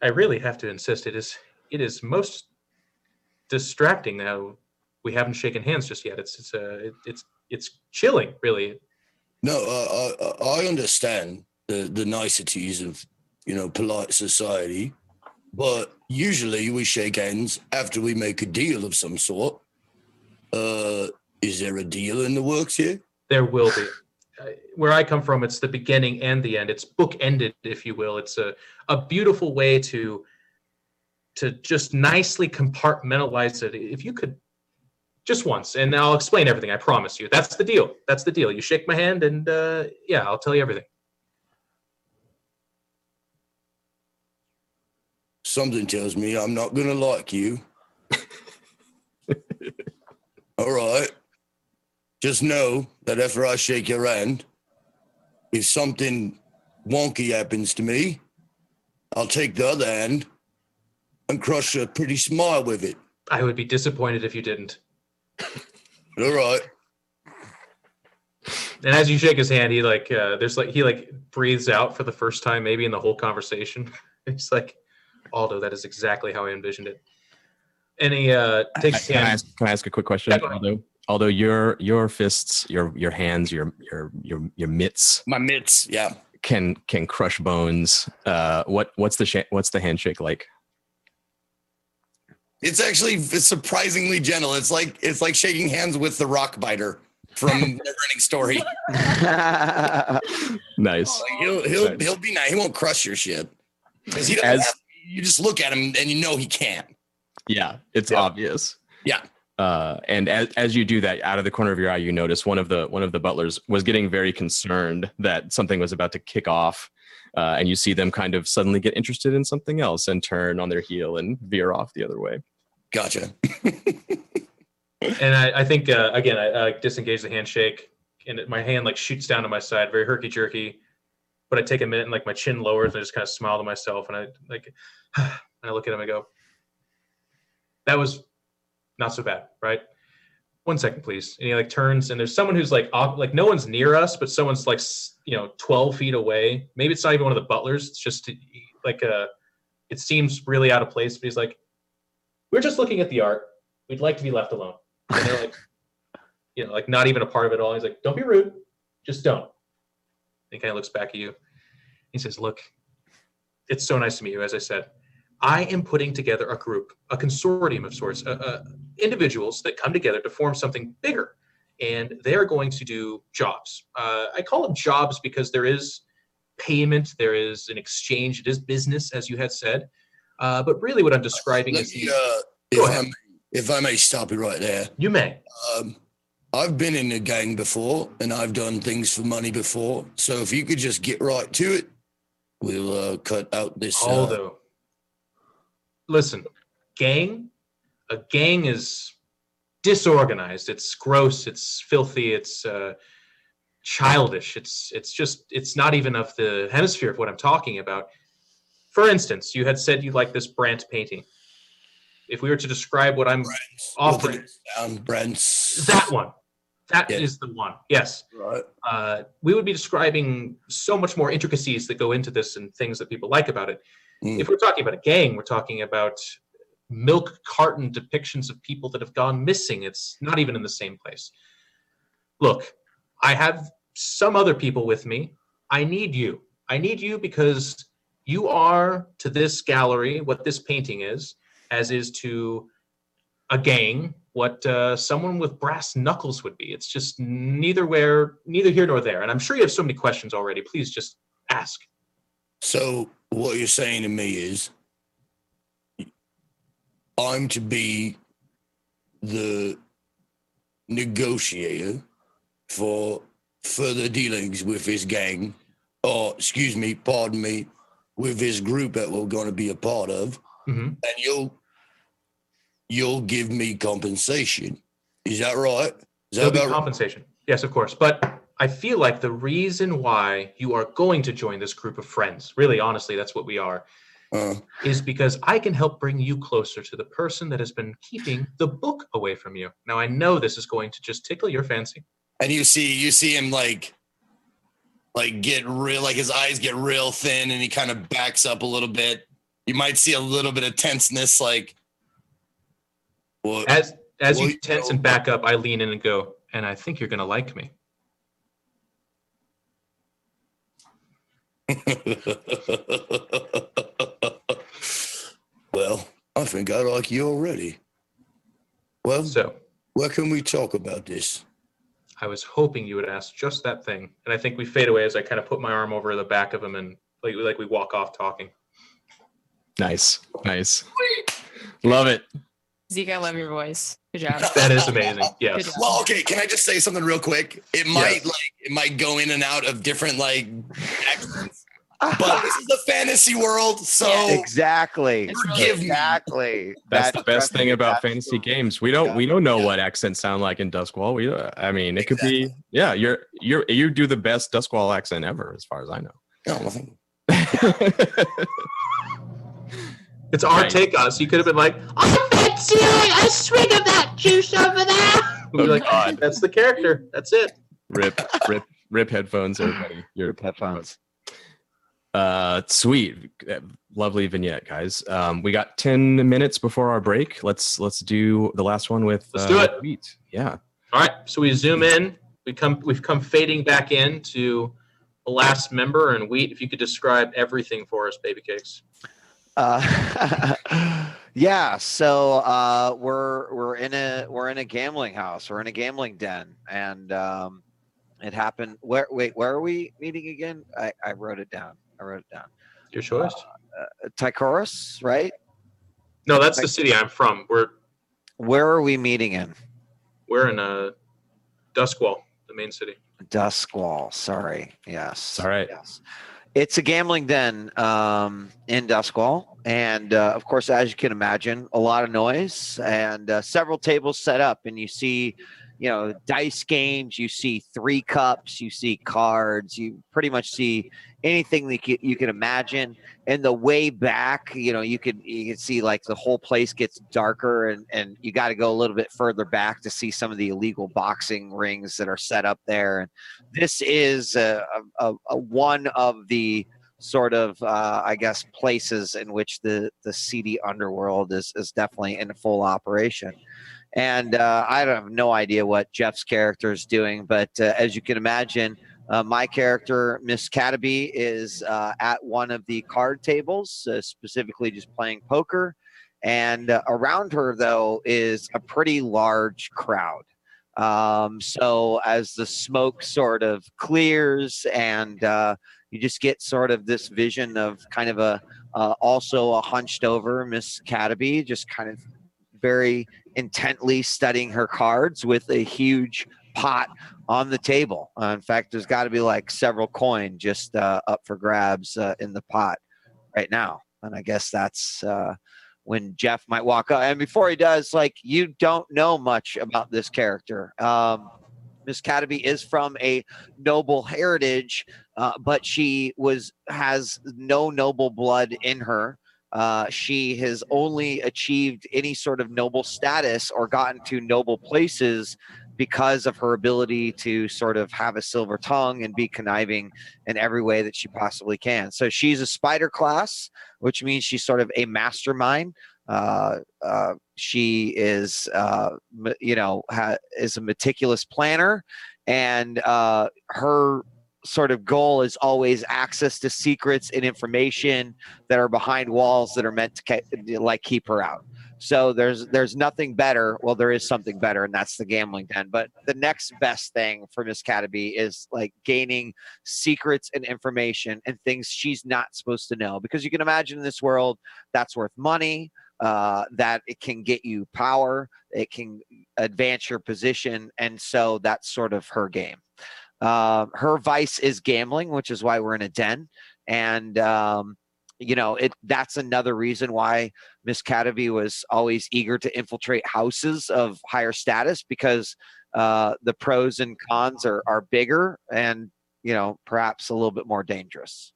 I really have to insist, it is most distracting now. We haven't shaken hands just yet. It's chilling, really. No, I understand the niceties of, polite society, but usually we shake hands after we make a deal of some sort. Is there a deal in the works here? There will be. Where I come from, it's the beginning and the end. It's book-ended, if you will. It's a beautiful way to just nicely compartmentalize it. If you could just once, and I'll explain everything, I promise you. That's the deal. That's the deal. You shake my hand and I'll tell you everything. Something tells me I'm not going to like you. All right. Just know that after I shake your hand, if something wonky happens to me, I'll take the other hand and crush a pretty smile with it. I would be disappointed if you didn't. All right. And as you shake his hand, he like he breathes out for the first time maybe in the whole conversation. He's like, Aldo, that is exactly how I envisioned it. And he takes his hand. Can I ask a quick question, Yeah, go ahead. Aldo, your fists, your hands, your mitts My mitts, yeah. can crush bones. What's the handshake like? It's surprisingly gentle. It's like shaking hands with the rock biter from Neverending Story. Nice. Like he'll be nice. He won't crush your shit because he doesn't. You just look at him and you know he can't. Yeah, it's obvious. Yeah. And as you do that, out of the corner of your eye, you notice one of the butlers was getting very concerned that something was about to kick off, and you see them kind of suddenly get interested in something else and turn on their heel and veer off the other way. Gotcha. And I think again, I disengage the handshake, and my hand like shoots down to my side, very herky jerky. But I take a minute and like my chin lowers, and I just kind of smile to myself, and I like, and I look at him, and I go, "That was not so bad, right? 1 second, please." And he like turns, and there's someone who's like no one's near us, but someone's like 12 feet away. Maybe it's not even one of the butlers. It's just like it seems really out of place. But he's like, "We're just looking at the art. We'd like to be left alone." And they're like, like not even a part of it all. He's like, "Don't be rude. Just don't." And he kind of looks back at you. He says, "Look, it's so nice to meet you. As I said, I am putting together a group, a consortium of sorts, individuals that come together to form something bigger. And they're going to do jobs. I call them jobs because there is payment, there is an exchange, it is business, as you had said. But really what I'm describing is... If I may stop you right there. You may. I've been in a gang before, and I've done things for money before. So if you could just get right to it, we'll cut out this... Aldo. Listen, a gang is disorganized. It's gross. It's filthy. It's childish. It's not even of the hemisphere of what I'm talking about. For instance, you had said you like this Brandt painting. If we were to describe what I'm offering, that one, that is the one. Yes. Right. We would be describing so much more intricacies that go into this and things that people like about it. If we're talking about a gang, we're talking about milk carton depictions of people that have gone missing. It's not even in the same place. Look, I have some other people with me. I need you. I need you because you are to this gallery what this painting is, as is to a gang what someone with brass knuckles would be. It's just neither here nor there. And I'm sure you have so many questions already. Please just ask. So what you're saying to me is I'm to be the negotiator for further dealings with this gang, or pardon me, with this group that we're going to be a part of, and you'll give me compensation. Is that right? There'll be compensation. Yes, of course. But I feel like the reason why you are going to join this group of friends, really, honestly, that's what we are, is because I can help bring you closer to the person that has been keeping the book away from you. Now, I know this is going to just tickle your fancy. And you see him like get real, like his eyes get real thin, and he kind of backs up a little bit. You might see a little bit of tenseness, like as you tense and back up, I lean in and go, and I think you're gonna like me. Well, I think I like you already. Well, so where can we talk about this? I was hoping you would ask just that thing, and I think we fade away as I kind of put my arm over the back of him and like we walk off talking. Nice. Love it. Zeke, I love your voice. Good job. That is amazing. Yes. Well, okay. Can I just say something real quick? It might go in and out of different accents, but this is a fantasy world, so exactly. Forgive me. Exactly. That's the best thing about fantasy games. We don't know what accents sound like in Duskwall. It could be. Yeah, you do the best Duskwall accent ever, as far as I know. It's our take on it, so you could have been like, I'm fancying a swig of that juice over there. We're like, that's the character. That's it. Rip, rip headphones, everybody. Your Headphones. Sweet, lovely vignette, guys. We got 10 minutes before our break. Let's do the last one with. Let's do it. Wheat. Yeah. All right, so we zoom in. We've come fading back into the last member, and Wheat, if you could describe everything for us, baby cakes. Yeah, so we're in a gambling house. We're in a gambling den, and it happened. Where are we meeting again? I wrote it down. Your choice. Tychorus, right? No, that's the city I'm from. Where are we meeting in? We're in Duskwall, the main city. Duskwall. Sorry. Yes. All right. Yes. It's a gambling den in Duskwall, and of course, as you can imagine, a lot of noise and several tables set up, and you see, dice games, you see 3 cups, you see cards, you pretty much see anything that you can imagine. And the way back, you can see like the whole place gets darker, and you got to go a little bit further back to see some of the illegal boxing rings that are set up there. And this is a one of the sort of I guess places in which the seedy underworld is definitely in full operation. And I have no idea what Jeff's character is doing, but as you can imagine, my character, Miss Cataby, is at one of the card tables, specifically just playing poker. And around her, though, is a pretty large crowd. So as the smoke sort of clears, and you just get sort of this vision of kind of also a hunched over Miss Cataby, just kind of very intently studying her cards with a huge pot on the table. In fact, there's got to be like several coins just up for grabs in the pot right now. And I guess that's when Jeff might walk up. And before he does, like, you don't know much about this character. Miss Cataby is from a noble heritage, but she has no noble blood in her. She has only achieved any sort of noble status or gotten to noble places because of her ability to sort of have a silver tongue and be conniving in every way that she possibly can. So she's a spider class, which means she's sort of a mastermind. She is, is a meticulous planner, and her sort of goal is always access to secrets and information that are behind walls that are meant to keep her out. So there's nothing better. Well, there is something better, and that's the gambling den. But the next best thing for Miss Cataby is like gaining secrets and information and things she's not supposed to know. Because you can imagine in this world, that's worth money, that it can get you power, it can advance your position. And so that's sort of her game. Her vice is gambling, which is why we're in a den. And, that's another reason why Miss Cataby was always eager to infiltrate houses of higher status, because the pros and cons are bigger and, perhaps a little bit more dangerous.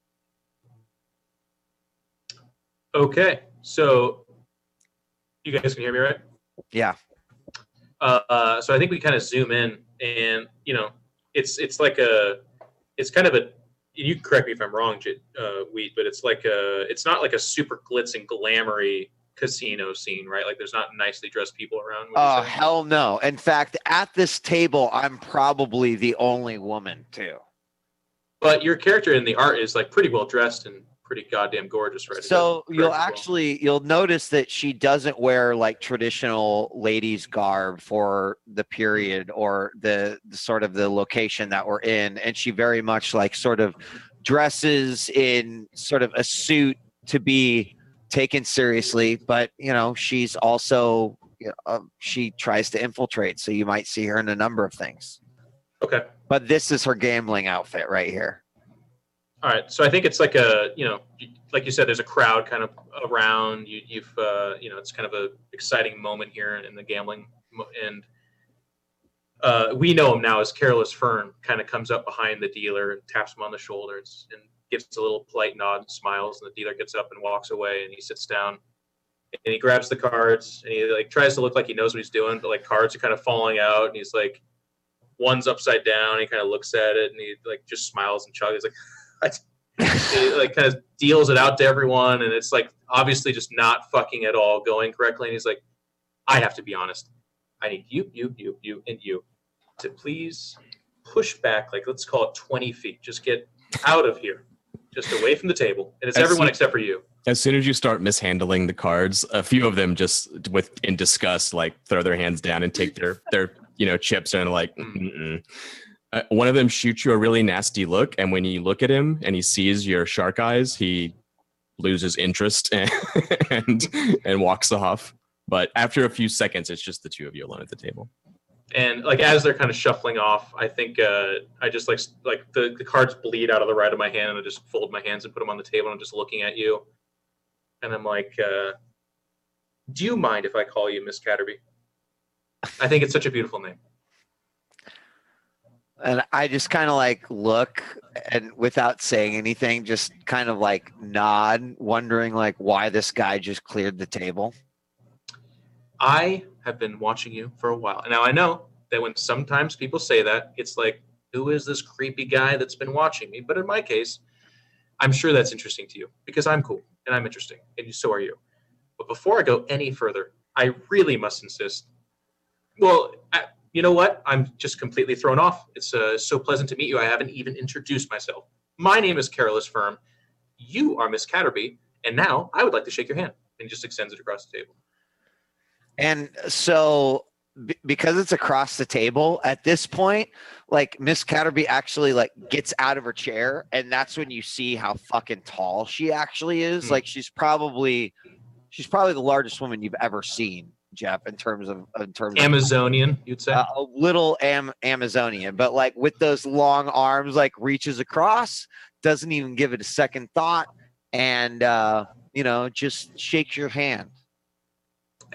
Okay, so you guys can hear me, right? Yeah. So I think we kind of zoom in, and it's kind of a, you correct me if I'm wrong, Wheat, but it's not like a super glitz and glamoury casino scene, right? Like there's not nicely dressed people around. Oh, hell no. In fact, at this table, I'm probably the only woman too. But your character in the art is like pretty well dressed and pretty goddamn gorgeous, right? So you'll notice that she doesn't wear like traditional ladies garb for the period or the sort of the location that we're in. And she very much like sort of dresses in sort of a suit to be taken seriously. But, she's also, she tries to infiltrate. So you might see her in a number of things. Okay. But this is her gambling outfit right here. All right, so I think it's like like you said, there's a crowd kind of around. It's kind of a exciting moment here in the gambling, and we know him now as Careless Fern. Kind of comes up behind the dealer and taps him on the shoulders and gives a little polite nod and smiles. And the dealer gets up and walks away, and he sits down and he grabs the cards and he like tries to look like he knows what he's doing, but like cards are kind of falling out, and he's like, one's upside down. He kind of looks at it and he like just smiles and chugs. He's like, he like kind of deals it out to everyone, and it's like obviously just not fucking at all going correctly. And he's like, I have to be honest. I need you, and you to please push back, like let's call it 20 feet. Just get out of here, just away from the table. And it's everyone except for you. As soon as you start mishandling the cards, a few of them just in disgust, like throw their hands down and take their chips and are like, mm-mm. One of them shoots you a really nasty look, and when you look at him and he sees your shark eyes, he loses interest and walks off. But after a few seconds, it's just the two of you alone at the table. And like as they're kind of shuffling off, I think I just like the cards bleed out of the right of my hand, and I just fold my hands and put them on the table. And I'm just looking at you, and I'm like, "Do you mind if I call you Miss Catterby? I think it's such a beautiful name." And I just kind of like look and without saying anything, just kind of like nod, wondering like why this guy just cleared the table. I have been watching you for a while. Now I know that when sometimes people say that, it's like, who is this creepy guy that's been watching me? But in my case, I'm sure that's interesting to you because I'm cool and I'm interesting and so are you. But before I go any further, I really must insist. Well, you know what? I'm just completely thrown off. It's so pleasant to meet you. I haven't even introduced myself. My name is Carolus Firm. You are Miss Catterby. And now I would like to shake your hand. And he just extends it across the table. And so because it's across the table at this point, like Miss Catterby actually like gets out of her chair, and that's when you see how fucking tall she actually is. Like she's probably the largest woman you've ever seen, Jeff, in terms of Amazonian, you'd say. A little Amazonian, but like with those long arms, like reaches across, doesn't even give it a second thought, and just shakes your hand.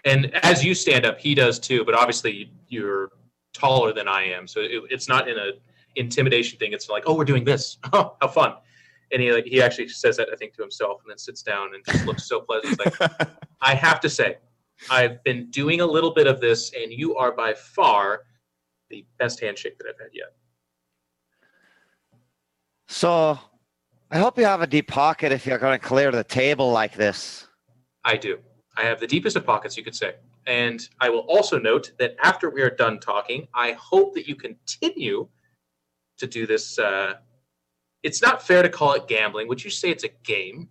And as you stand up, he does too. But obviously, you're taller than I am, so it's not in a intimidation thing. It's like, oh, we're doing this. Oh, how fun! And he actually says that, I think, to himself, and then sits down and just looks so pleasant. It's like, I have to say, I've been doing a little bit of this, and you are by far the best handshake that I've had yet. So, I hope you have a deep pocket if you're going to clear the table like this. I do. I have the deepest of pockets, you could say. And I will also note that after we are done talking, I hope that you continue to do this. It's not fair to call it gambling. Would you say it's a game?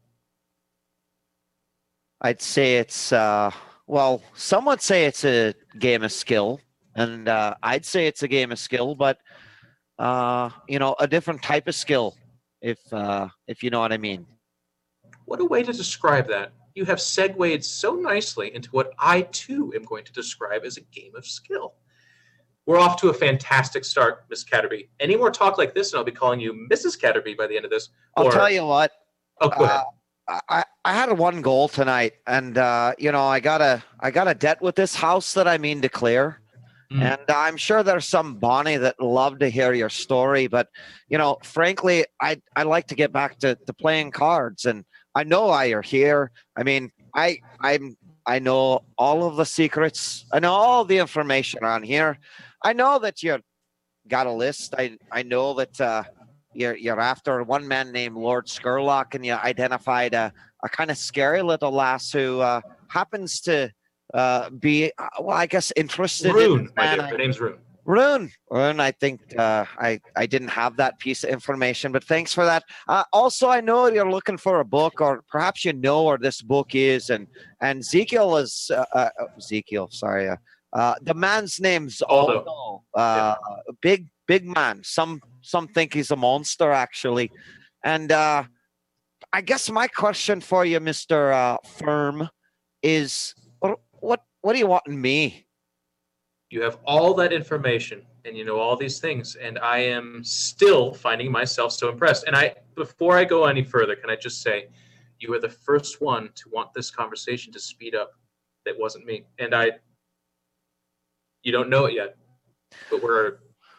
I'd say it's, some would say it's a game of skill. And I'd say it's a game of skill, but, a different type of skill, if you know what I mean. What a way to describe that. You have segued so nicely into what I, too, am going to describe as a game of skill. We're off to a fantastic start, Miss Catterby. Any more talk like this, and I'll be calling you Mrs. Catterby by the end of this. I'll tell you what. Oh, go ahead. I had one goal tonight, and I got a debt with this house that I mean to clear. And I'm sure there's some Bonnie that love to hear your story, but frankly, I like to get back to playing cards, and I know why you're here. I mean, I know all of the secrets. I know all the information on here. I know that you got a list. I know that you're after one man named Lord Skurlock, and you identified a kind of scary little lass who happens to be, I guess, interested Rune, in my dear. Her name's Rune. Rune, I think I didn't have that piece of information, but thanks for that. Also, I know you're looking for a book, or perhaps you know where this book is, and Ezekiel is the man's name's Aldo. Big man. Some think he's a monster, actually. And I guess my question for you, Mr. Firm, is what do you want in me? You have all that information, and you know all these things, and I am still finding myself so impressed. And before I go any further, can I just say, you were the first one to want this conversation to speed up. That wasn't me, and you don't know it yet, but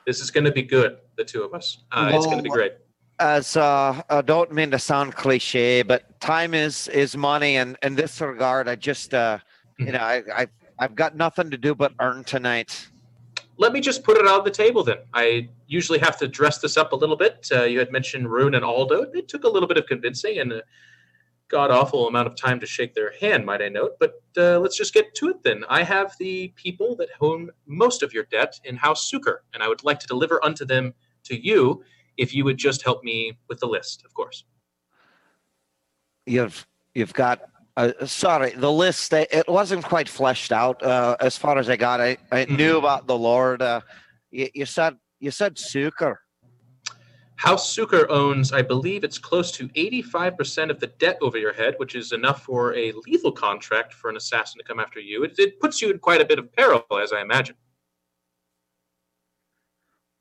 this is going to be good, the two of us. It's going to be great. As I don't mean to sound cliche, but time is money, and in this regard, I just I've got nothing to do but earn tonight. let me just put it on the table then. I usually have to dress this up a little bit. You had mentioned Rune and Aldo. It took a little bit of convincing and a god-awful amount of time to shake their hand, might I note. But let's just get to it then. I have the people that own most of your debt in House Suker, and I would like to deliver unto them to you if you would just help me with the list, of course. You've got sorry, the list, it wasn't quite fleshed out as far as I got. I knew about the Lord. You said Suker. House Suker owns, I believe it's close to 85% of the debt over your head, which is enough for a lethal contract for an assassin to come after you. It puts you in quite a bit of peril, as I imagine.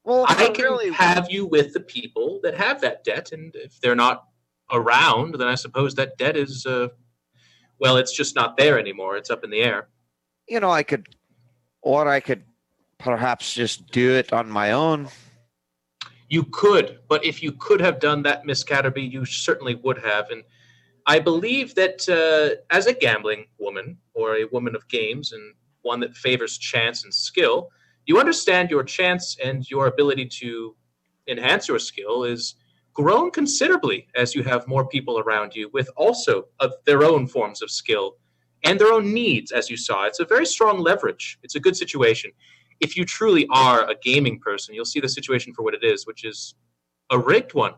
Well, I can have you with the people that have that debt, and if they're not around, then I suppose that debt is, well, it's just not there anymore. It's up in the air. You know, I could perhaps just do it on my own. You could, but if you could have done that, Miss Catterby, you certainly would have. And I believe that as a gambling woman, or a woman of games, and one that favors chance and skill, you understand your chance and your ability to enhance your skill is grown considerably as you have more people around you with also of their own forms of skill and their own needs, as you saw. It's a very strong leverage. It's a good situation. If you truly are a gaming person, you'll see the situation for what it is, which is a rigged one.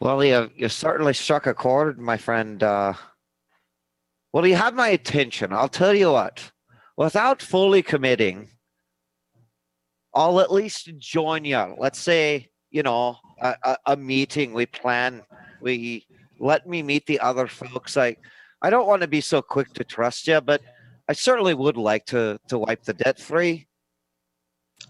Well, you certainly struck a chord, my friend. Well, you have my attention. I'll tell you what. Without fully committing, I'll at least join you. Let's say, you know, a meeting we plan. We let me meet the other folks. I don't want to be so quick to trust you, but I certainly would like to wipe the debt free.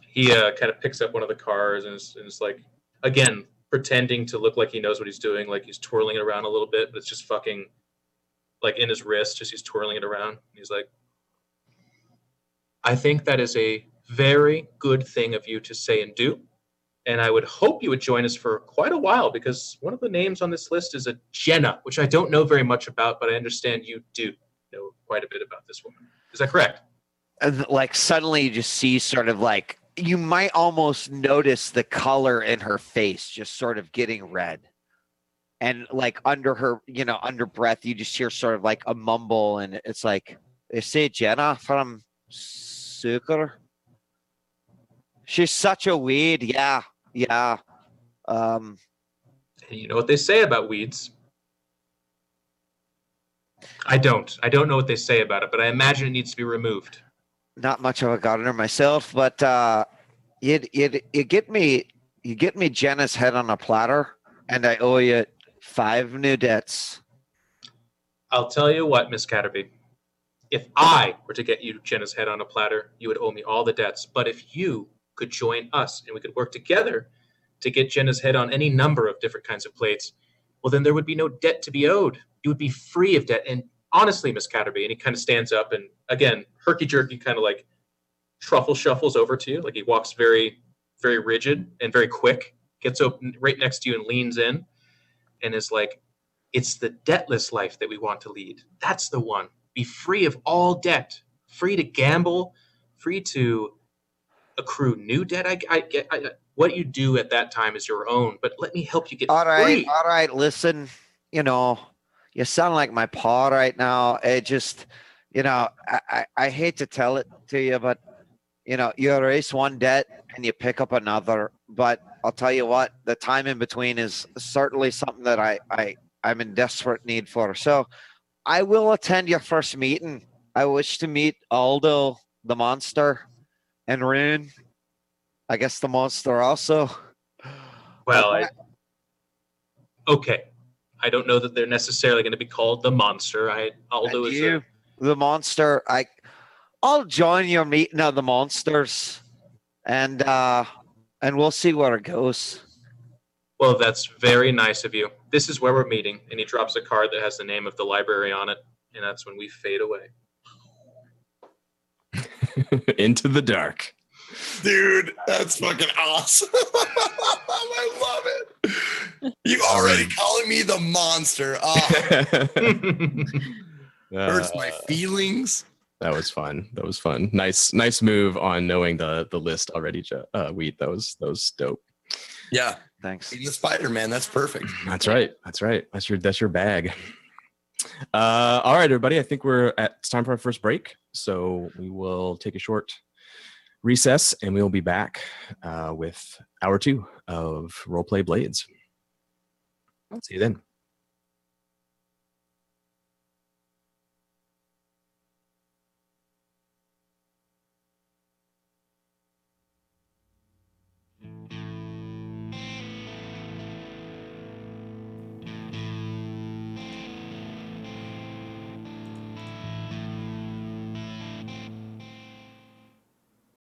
He kind of picks up one of the cards and is like, again, pretending to look like he knows what he's doing, like he's twirling it around a little bit, but it's just fucking like in his wrist, just he's twirling it around. He's like, I think that is a very good thing of you to say and do. And I would hope you would join us for quite a while, because one of the names on this list is a Jenna, which I don't know very much about, but I understand you do know quite a bit about this woman. Is that correct? And like suddenly you just see sort of like, you might almost notice the color in her face just sort of getting red. And like under her, you know, under breath, you just hear sort of like a mumble, and it's like, they say Jenna from Suker. She's such a weed. Yeah. And you know what they say about weeds? I don't know what they say about it, but I imagine it needs to be removed. Not much of a gardener myself, but you get me Jenna's head on a platter, and I owe you 5 new debts. I'll tell you what, Miss Catterby. If I were to get you Jenna's head on a platter, you would owe me all the debts. But if you could join us and we could work together to get Jenna's head on any number of different kinds of plates, well, then there would be no debt to be owed. You would be free of debt. And honestly, Miss Catterby, and he kind of stands up and, again, herky-jerky kind of like truffle shuffles over to you. Like he walks very, very rigid and very quick, gets open right next to you and leans in and is like, it's the debtless life that we want to lead. That's the one. Be free of all debt, free to gamble, free to accrue new debt. I what you do at that time is your own, but let me help you get free. All right. Listen, you know, you sound like my paw right now. It just, you know, I hate to tell it to you, but you know, you erase one debt and you pick up another. But I'll tell you what, the time in between is certainly something that I'm in desperate need for. So I will attend your first meeting. I wish to meet Aldo, the monster, and Rune. I guess the monster also. Well, okay. I don't know that they're necessarily going to be called the monster. Aldo is the monster. I'll join your meeting of the monsters, and we'll see where it goes. Well, that's very nice of you. This is where we're meeting. And he drops a card that has the name of the library on it. And that's when we fade away. Into the dark. Dude, that's fucking awesome. I love it. You already calling me the monster. Oh, hurts my feelings. That was fun. That was fun. Nice move on knowing the list already, Wheat. That was dope. Yeah. Thanks. Being the spider, man. That's perfect. That's right. That's your bag. All right, everybody. I think it's time for our first break. So we will take a short recess and we will be back with hour 2 of Roleplay Blades. See you then.